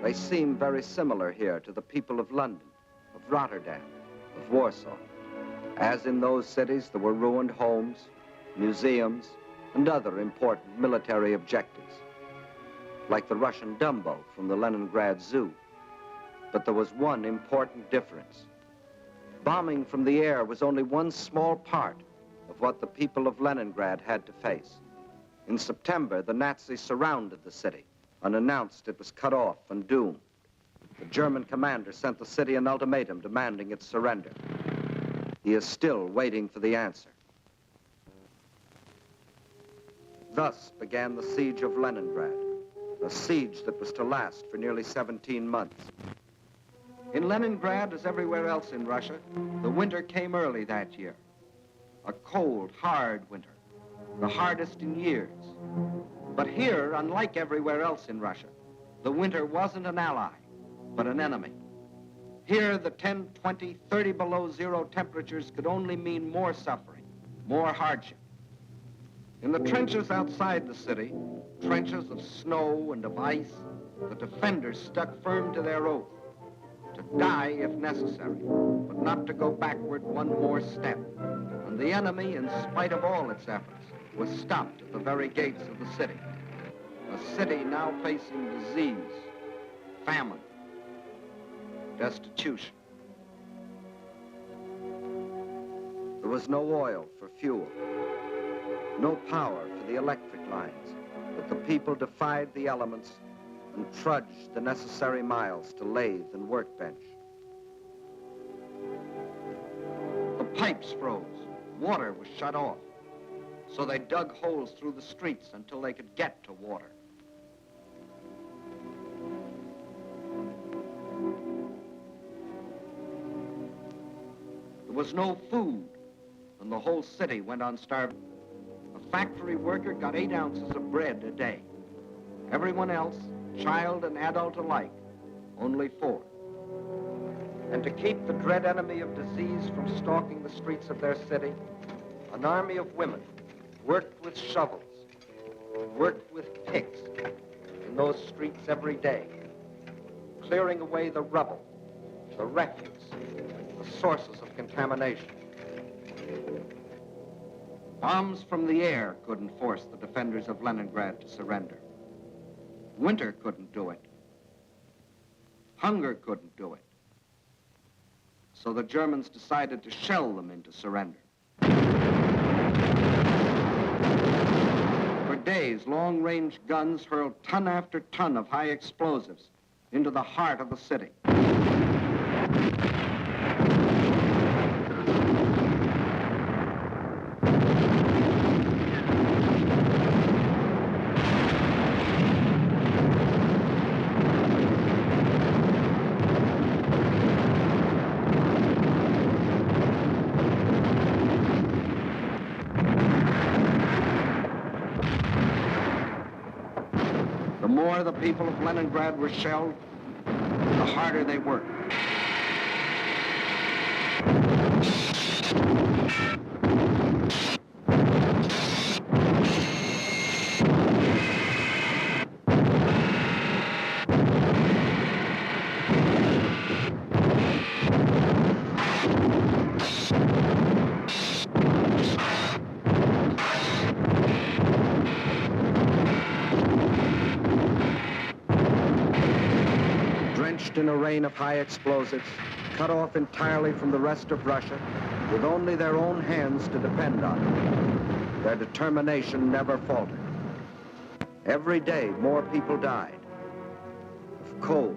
They seem very similar here to the people of London, of Rotterdam, of Warsaw. As in those cities, there were ruined homes, museums, and other important military objectives, like the Russian Dumbo from the Leningrad Zoo. But there was one important difference. Bombing from the air was only one small part of what the people of Leningrad had to face. In September, the Nazis surrounded the city and announced it was cut off and doomed. The German commander sent the city an ultimatum demanding its surrender. He is still waiting for the answer. Thus began the siege of Leningrad, a siege that was to last for nearly 17 months. In Leningrad, as everywhere else in Russia, the winter came early that year. A cold, hard winter, the hardest in years. But here, unlike everywhere else in Russia, the winter wasn't an ally, but an enemy. Here, the 10, 20, 30 below zero temperatures could only mean more suffering, more hardship. In the trenches outside the city, trenches of snow and of ice, the defenders stuck firm to their oath, to die if necessary, but not to go backward one more step. And the enemy, in spite of all its efforts, was stopped at the very gates of the city. A city now facing disease, famine, destitution. There was no oil for fuel, no power for the electric lines, but the people defied the elements and trudged the necessary miles to lathe and workbench. The pipes froze, water was shut off, so they dug holes through the streets until they could get to water. There was no food, and the whole city went on starving. A factory worker got 8 ounces of bread a day. Everyone else, child and adult alike, only 4. And to keep the dread enemy of disease from stalking the streets of their city, an army of women worked with shovels, worked with picks in those streets every day, clearing away the rubble, the refuse, the sources of contamination. Bombs from the air couldn't force the defenders of Leningrad to surrender. Winter couldn't do it. Hunger couldn't do it. So the Germans decided to shell them into surrender. For days, long-range guns hurled ton after ton of high explosives into the heart of the city. The more the people of Leningrad were shelled, the harder they worked. In a rain of high explosives, cut off entirely from the rest of Russia, with only their own hands to depend on, their determination never faltered. Every day, more people died of cold,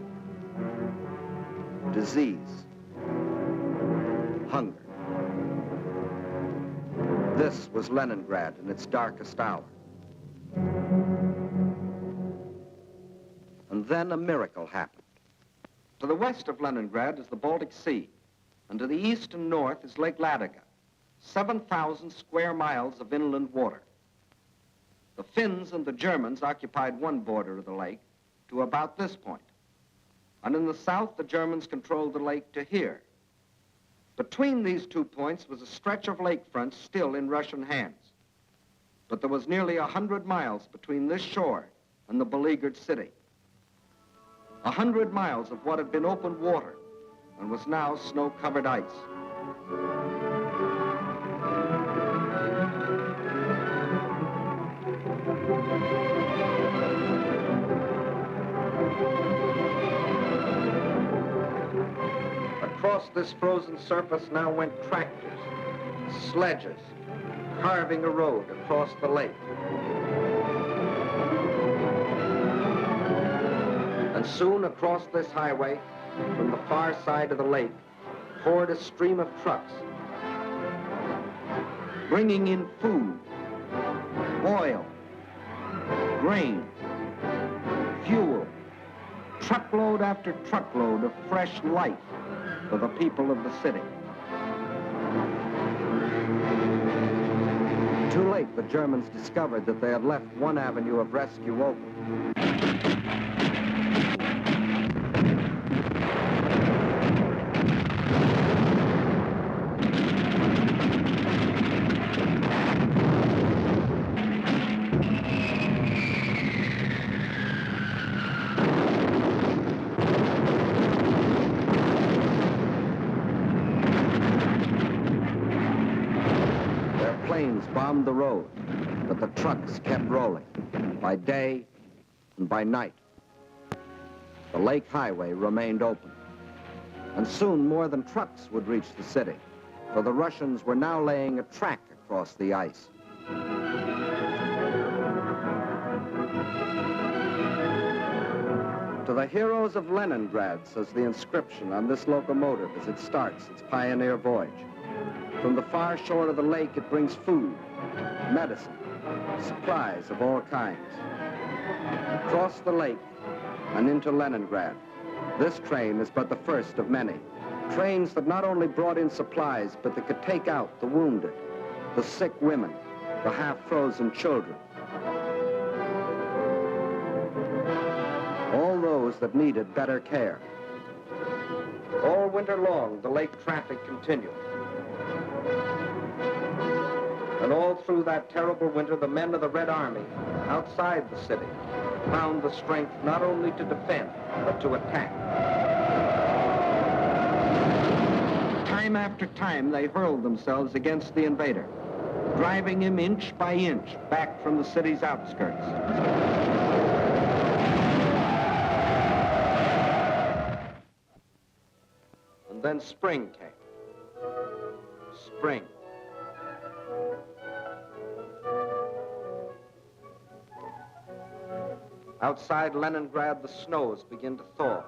disease, hunger. This was Leningrad in its darkest hour. And then a miracle happened. To the west of Leningrad is the Baltic Sea, and to the east and north is Lake Ladoga, 7,000 square miles of inland water. The Finns and the Germans occupied one border of the lake to about this point, and in the south the Germans controlled the lake to here. Between these 2 points was a stretch of lakefront still in Russian hands, but there was nearly 100 miles between this shore and the beleaguered city. 100 miles of what had been open water and was now snow-covered ice. Across this frozen surface now went tractors, sledges, carving a road across the lake. And soon across this highway, from the far side of the lake, poured a stream of trucks, bringing in food, oil, grain, fuel, truckload after truckload of fresh life for the people of the city. Too late, the Germans discovered that they had left one avenue of rescue open. Bombed the road, but the trucks kept rolling, by day and by night. The lake highway remained open, and soon more than trucks would reach the city, for the Russians were now laying a track across the ice. To the heroes of Leningrad, says the inscription on this locomotive as it starts its pioneer voyage. From the far shore of the lake, it brings food, medicine, supplies of all kinds. Across the lake and into Leningrad, this train is but the first of many. Trains that not only brought in supplies, but that could take out the wounded, the sick women, the half-frozen children. All those that needed better care. All winter long, the lake traffic continued. And all through that terrible winter, the men of the Red Army, outside the city, found the strength not only to defend, but to attack. Time after time, they hurled themselves against the invader, driving him inch by inch back from the city's outskirts. And then spring came. Spring. Outside Leningrad, the snows begin to thaw,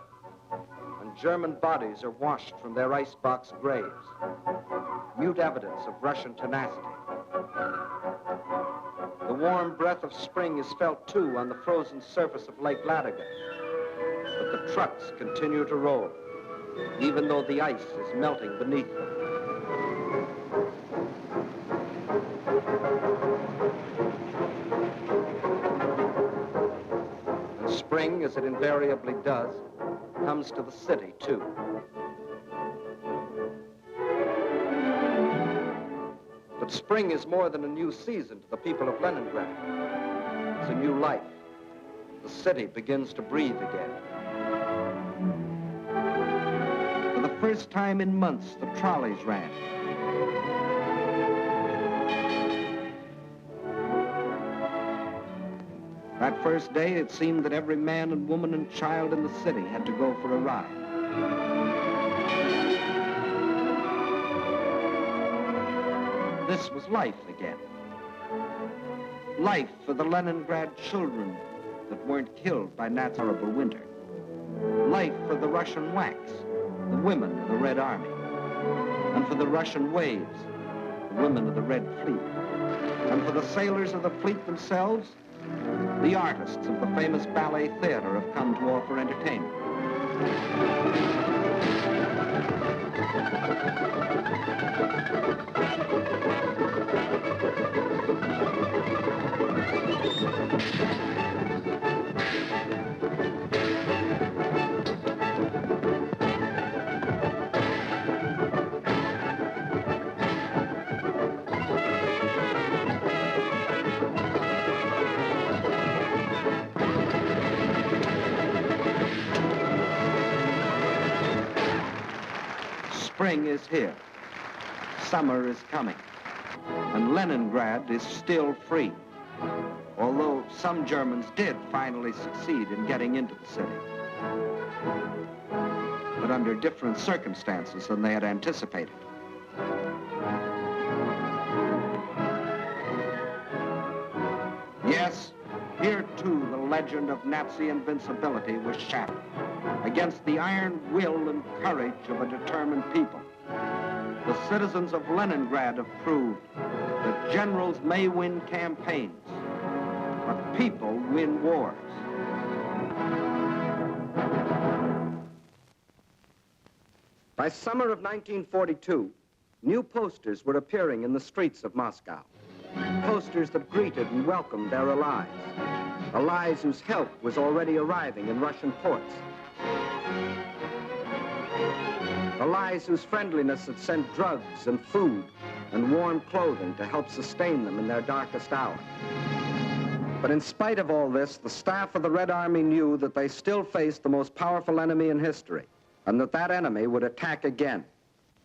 and German bodies are washed from their icebox graves, mute evidence of Russian tenacity. The warm breath of spring is felt, too, on the frozen surface of Lake Ladoga, but the trucks continue to roll, even though the ice is melting beneath them. Spring, as it invariably does, comes to the city, too. But spring is more than a new season to the people of Leningrad. It's a new life. The city begins to breathe again. For the first time in months, the trolleys ran. That first day, it seemed that every man and woman and child in the city had to go for a ride. This was life again. Life for the Leningrad children that weren't killed by Nat's horrible winter. Life for the Russian WWII, the women of the Red Army. And for the Russian waves, the women of the Red Fleet. And for the sailors of the fleet themselves, the artists of the famous ballet theater have come to offer entertainment. Spring is here. Summer is coming. And Leningrad is still free. Although some Germans did finally succeed in getting into the city. But under different circumstances than they had anticipated. Yes, here too the legend of Nazi invincibility was shattered against the iron will and courage of a determined people. The citizens of Leningrad have proved that generals may win campaigns, but people win wars. By summer of 1942, new posters were appearing in the streets of Moscow. Posters that greeted and welcomed their allies. Allies whose help was already arriving in Russian ports. Allies whose friendliness had sent drugs and food and warm clothing to help sustain them in their darkest hour. But in spite of all this, the staff of the Red Army knew that they still faced the most powerful enemy in history, and that that enemy would attack again.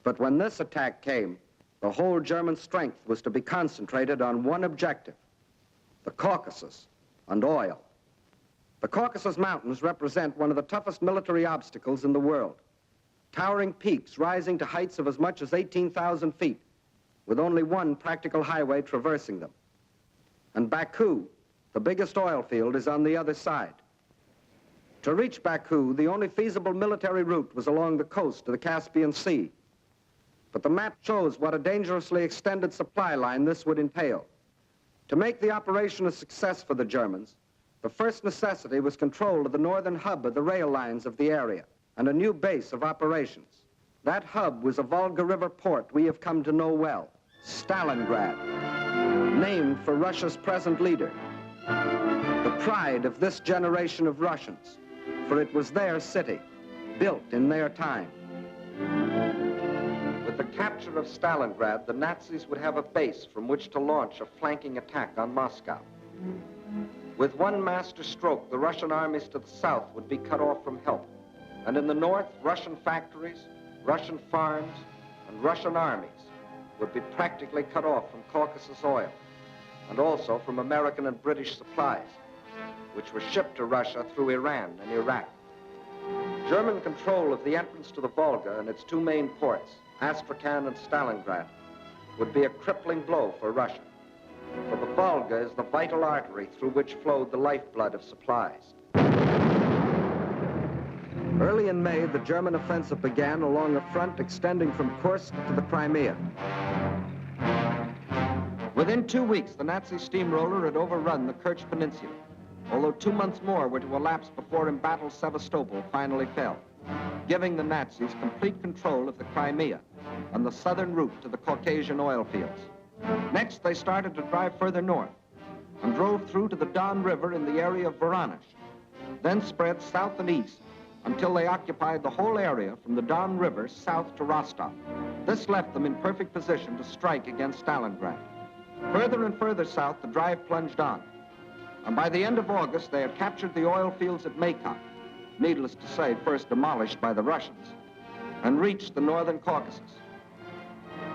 But when this attack came, the whole German strength was to be concentrated on one objective, the Caucasus and oil. The Caucasus Mountains represent one of the toughest military obstacles in the world. Towering peaks rising to heights of as much as 18,000 feet, with only one practical highway traversing them. And Baku, the biggest oil field, is on the other side. To reach Baku, the only feasible military route was along the coast to the Caspian Sea. But the map shows what a dangerously extended supply line this would entail. To make the operation a success for the Germans, the first necessity was control of the northern hub of the rail lines of the area and a new base of operations. That hub was a Volga River port we have come to know well, Stalingrad, named for Russia's present leader. The pride of this generation of Russians, for it was their city, built in their time. With the capture of Stalingrad, the Nazis would have a base from which to launch a flanking attack on Moscow. With one master stroke, the Russian armies to the south would be cut off from help. And in the north, Russian factories, Russian farms, and Russian armies would be practically cut off from Caucasus oil, and also from American and British supplies, which were shipped to Russia through Iran and Iraq. German control of the entrance to the Volga and its two main ports, Astrakhan and Stalingrad, would be a crippling blow for Russia. For the Volga is the vital artery through which flowed the lifeblood of supplies. Early in May, the German offensive began along a front extending from Kursk to the Crimea. Within 2 weeks, the Nazi steamroller had overrun the Kerch Peninsula, although 2 months more were to elapse before embattled Sevastopol finally fell, giving the Nazis complete control of the Crimea and the southern route to the Caucasian oil fields. Next, they started to drive further north and drove through to the Don River in the area of Voronezh, then spread south and east until they occupied the whole area from the Don River south to Rostov. This left them in perfect position to strike against Stalingrad. Further and further south, the drive plunged on, and by the end of August, they had captured the oil fields at Maykop, needless to say, first demolished by the Russians, and reached the northern Caucasus.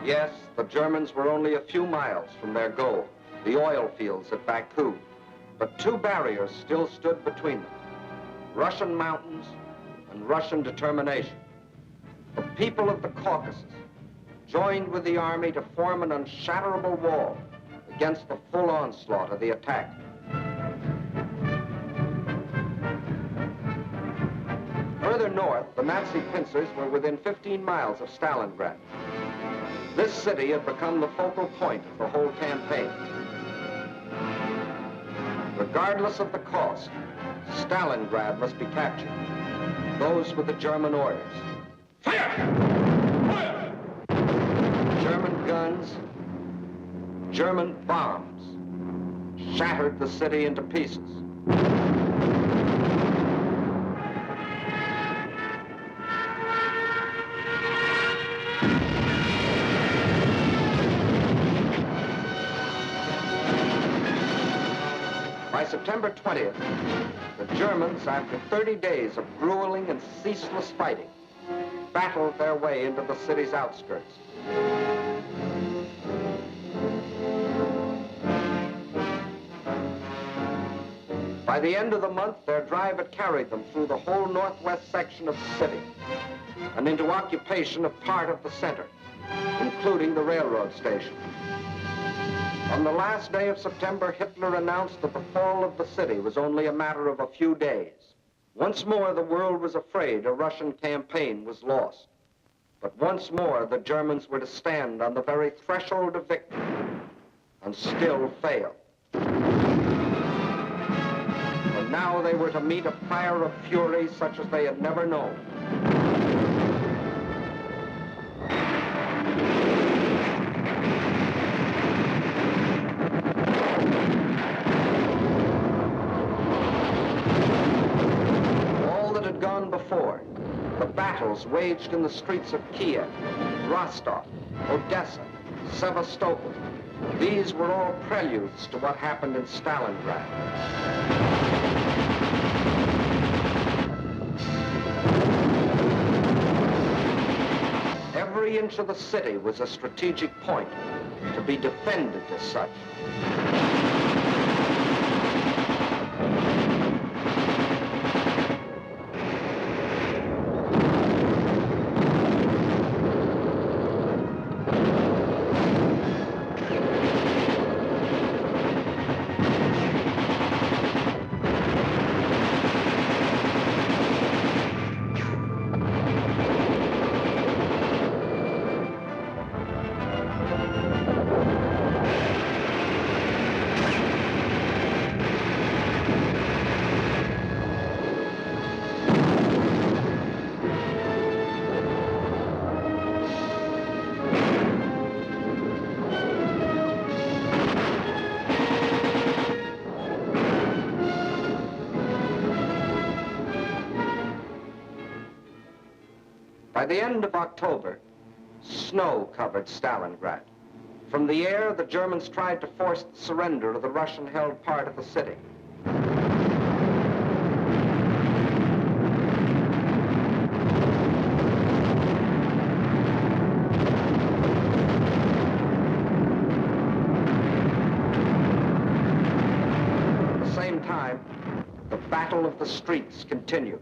Yes, the Germans were only a few miles from their goal, the oil fields at Baku, but two barriers still stood between them, Russian mountains and Russian determination. The people of the Caucasus joined with the army to form an unshatterable wall against the full onslaught of the attack. Further north, the Nazi pincers were within 15 miles of Stalingrad. This city had become the focal point of the whole campaign. Regardless of the cost, Stalingrad must be captured. Those were the German orders. Fire! Fire! German guns, German bombs shattered the city into pieces. By September 20th, the Germans, after 30 days of grueling and ceaseless fighting, battled their way into the city's outskirts. By the end of the month, their drive had carried them through the whole northwest section of the city and into occupation of part of the center, including the railroad station. On the last day of September, Hitler announced that the fall of the city was only a matter of a few days. Once more, the world was afraid a Russian campaign was lost. But once more, the Germans were to stand on the very threshold of victory and still fail. And now they were to meet a fire of fury such as they had never known. Gone before, the battles waged in the streets of Kiev, Rostov, Odessa, Sevastopol, these were all preludes to what happened in Stalingrad. Every inch of the city was a strategic point to be defended as such. By the end of October, snow covered Stalingrad. From the air, the Germans tried to force the surrender of the Russian-held part of the city. At the same time, the battle of the streets continued.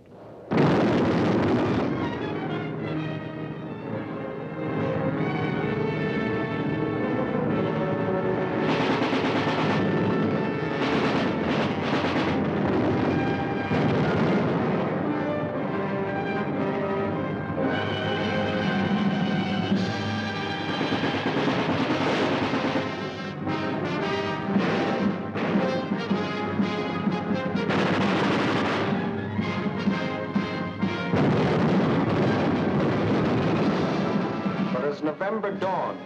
November dawned,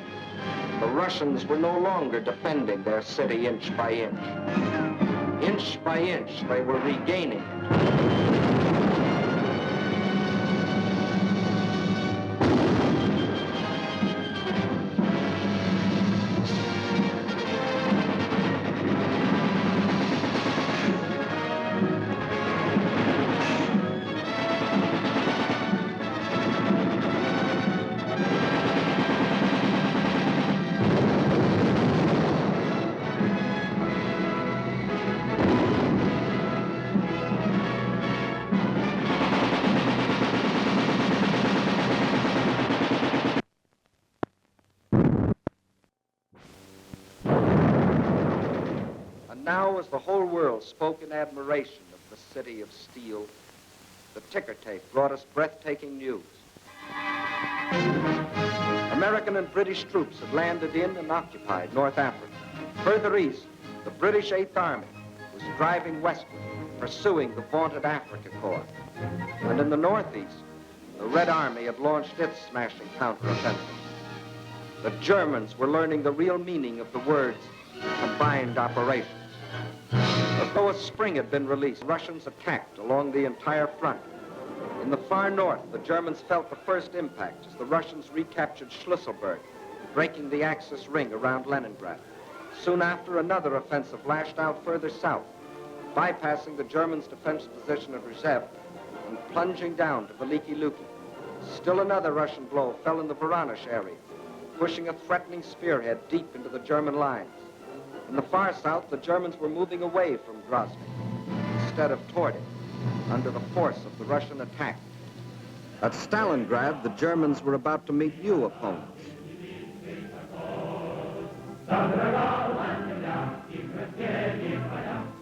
the Russians were no longer defending their city inch by inch. Inch by inch, they were regaining it. Now, as the whole world spoke in admiration of the city of steel, the ticker tape brought us breathtaking news. American and British troops had landed in and occupied North Africa. Further east, the British 8th Army was driving westward, pursuing the vaunted Africa Corps. And in the northeast, the Red Army had launched its smashing counteroffensive. The Germans were learning the real meaning of the words combined operations. As though a spring had been released, Russians attacked along the entire front. In the far north, the Germans felt the first impact as the Russians recaptured Schlüsselburg, breaking the Axis ring around Leningrad. Soon after, another offensive lashed out further south, bypassing the Germans' defense position at Rzhev and plunging down to Veliki Luki. Still another Russian blow fell in the Voronezh area, pushing a threatening spearhead deep into the German lines. In the far south, the Germans were moving away from Grozny, instead of toward it, under the force of the Russian attack. At Stalingrad, the Germans were about to meet new opponents.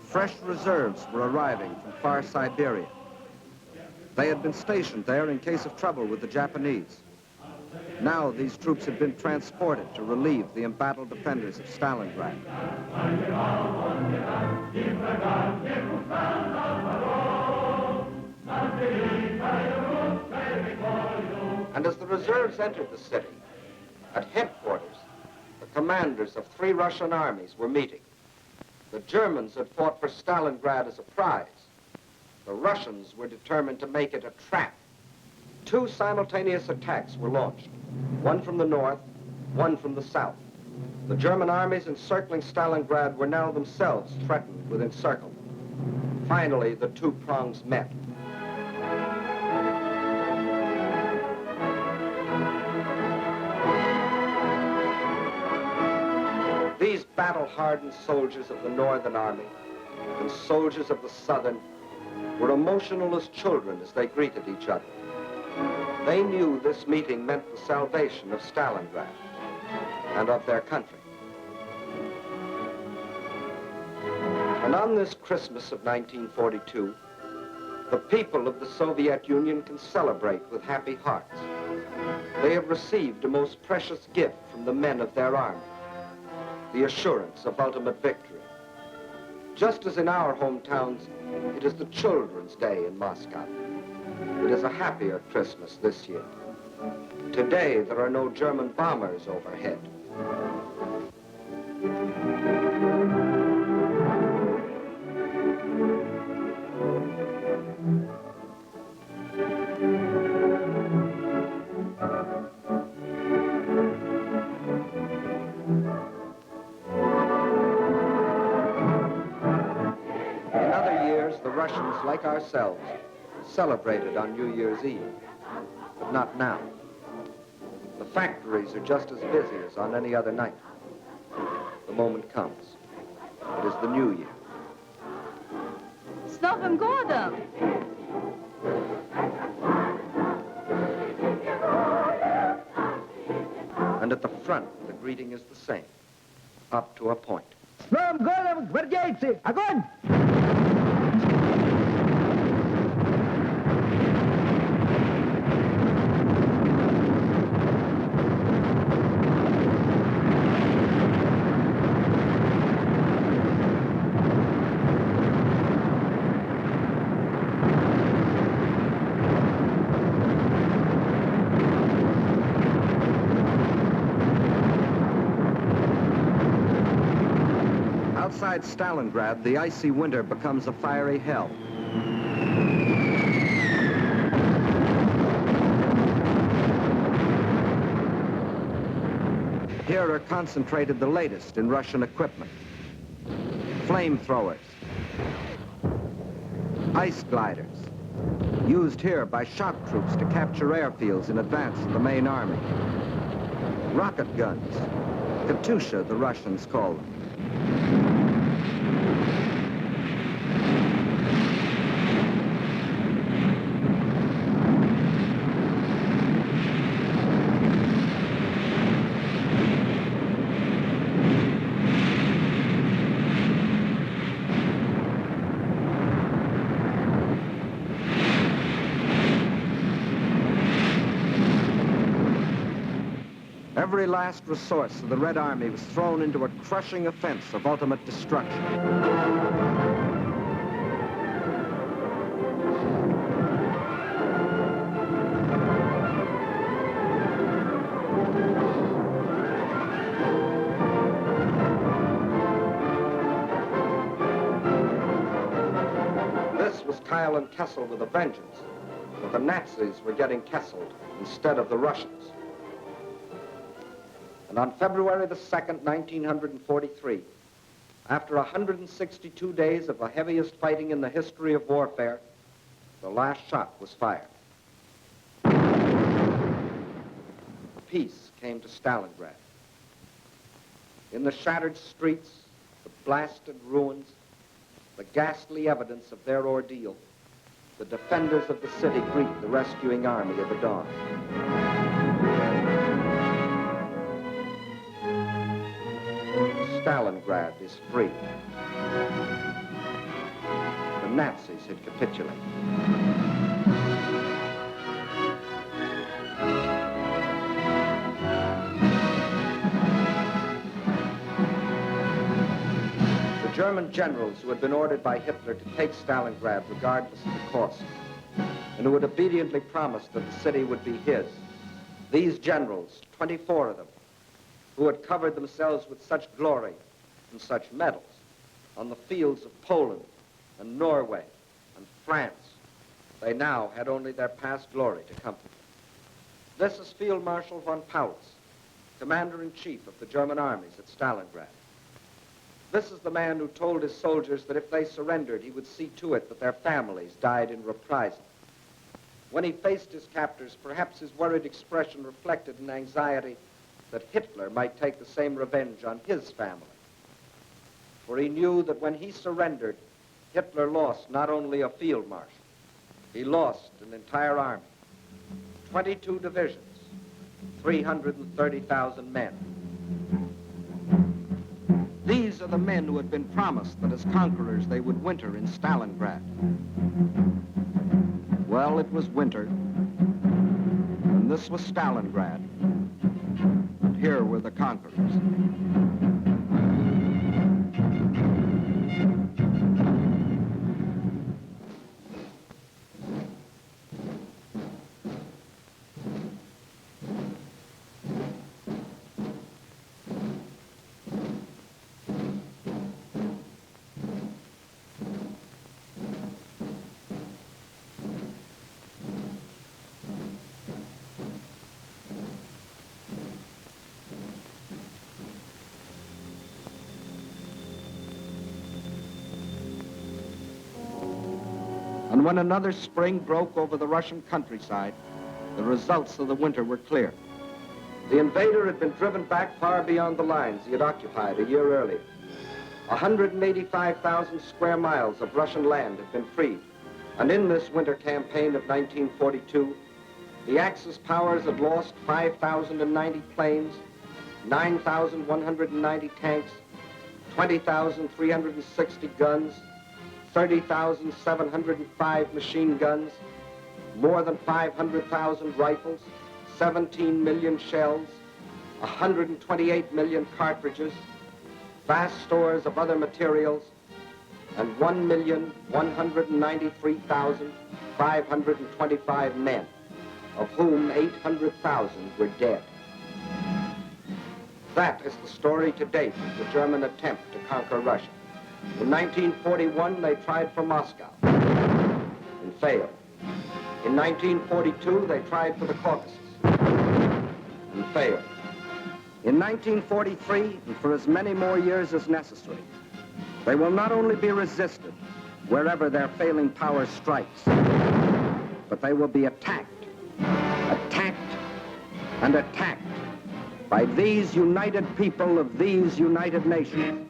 Fresh reserves were arriving from far Siberia. They had been stationed there in case of trouble with the Japanese. Now these troops had been transported to relieve the embattled defenders of Stalingrad. And as the reserves entered the city, at headquarters, the commanders of 3 Russian armies were meeting. The Germans had fought for Stalingrad as a prize. The Russians were determined to make it a trap. 2 simultaneous attacks were launched, one from the north, one from the south. The German armies encircling Stalingrad were now themselves threatened with encirclement. Finally, the 2 prongs met. These battle-hardened soldiers of the Northern Army and soldiers of the Southern were emotional as children as they greeted each other. They knew this meeting meant the salvation of Stalingrad and of their country. And on this Christmas of 1942, the people of the Soviet Union can celebrate with happy hearts. They have received a most precious gift from the men of their army, the assurance of ultimate victory. Just as in our hometowns, it is the Children's Day in Moscow. It is a happier Christmas this year. Today, there are no German bombers overhead. Russians, like ourselves, celebrated on New Year's Eve, but not now. The factories are just as busy as on any other night. The moment comes. It is the New Year. С Новым годом! And at the front, the greeting is the same, up to a point. С Новым годом, гвардейцы! Огонь! Outside Stalingrad, the icy winter becomes a fiery hell. Here are concentrated the latest in Russian equipment. Flamethrowers, ice gliders, used here by shock troops to capture airfields in advance of the main army. Rocket guns, Katyusha, the Russians call them. Every last resource of the Red Army was thrown into a crushing offense of ultimate destruction. This was Kyle and Kessel with a vengeance, but the Nazis were getting Kesseled instead of the Russians. And on February the 2nd, 1943, after 162 days of the heaviest fighting in the history of warfare, the last shot was fired. peace came to Stalingrad. In the shattered streets, the blasted ruins, the ghastly evidence of their ordeal, the defenders of the city greet the rescuing army of the dawn. Stalingrad is free. The Nazis had capitulated. The German generals who had been ordered by Hitler to take Stalingrad regardless of the cost, and who had obediently promised that the city would be his, these generals, 24 of them, who had covered themselves with such glory and such medals on the fields of Poland and Norway and France, they now had only their past glory to comfort them. This is Field Marshal von Paulus, Commander-in-Chief of the German armies at Stalingrad. This is the man who told his soldiers that if they surrendered, he would see to it that their families died in reprisal. When he faced his captors, perhaps his worried expression reflected an anxiety that Hitler might take the same revenge on his family. For he knew that when he surrendered, Hitler lost not only a field marshal, he lost an entire army, 22 divisions, 330,000 men. These are the men who had been promised that as conquerors they would winter in Stalingrad. Well, it was winter, and this was Stalingrad, and here were the conquerors. And when another spring broke over the Russian countryside, the results of the winter were clear. The invader had been driven back far beyond the lines he had occupied a year earlier. 185,000 square miles of Russian land had been freed. And in this winter campaign of 1942, the Axis powers had lost 5,090 planes, 9,190 tanks, 20,360 guns, 30,705 machine guns, more than 500,000 rifles, 17 million shells, 128 million cartridges, vast stores of other materials, and 1,193,525 men, of whom 800,000 were dead. That is the story to date of the German attempt to conquer Russia. In 1941, they tried for Moscow and failed. In 1942, they tried for the Caucasus and failed. In 1943, and for as many more years as necessary, they will not only be resisted wherever their failing power strikes, but they will be attacked, attacked, and attacked by these united people of these united nations.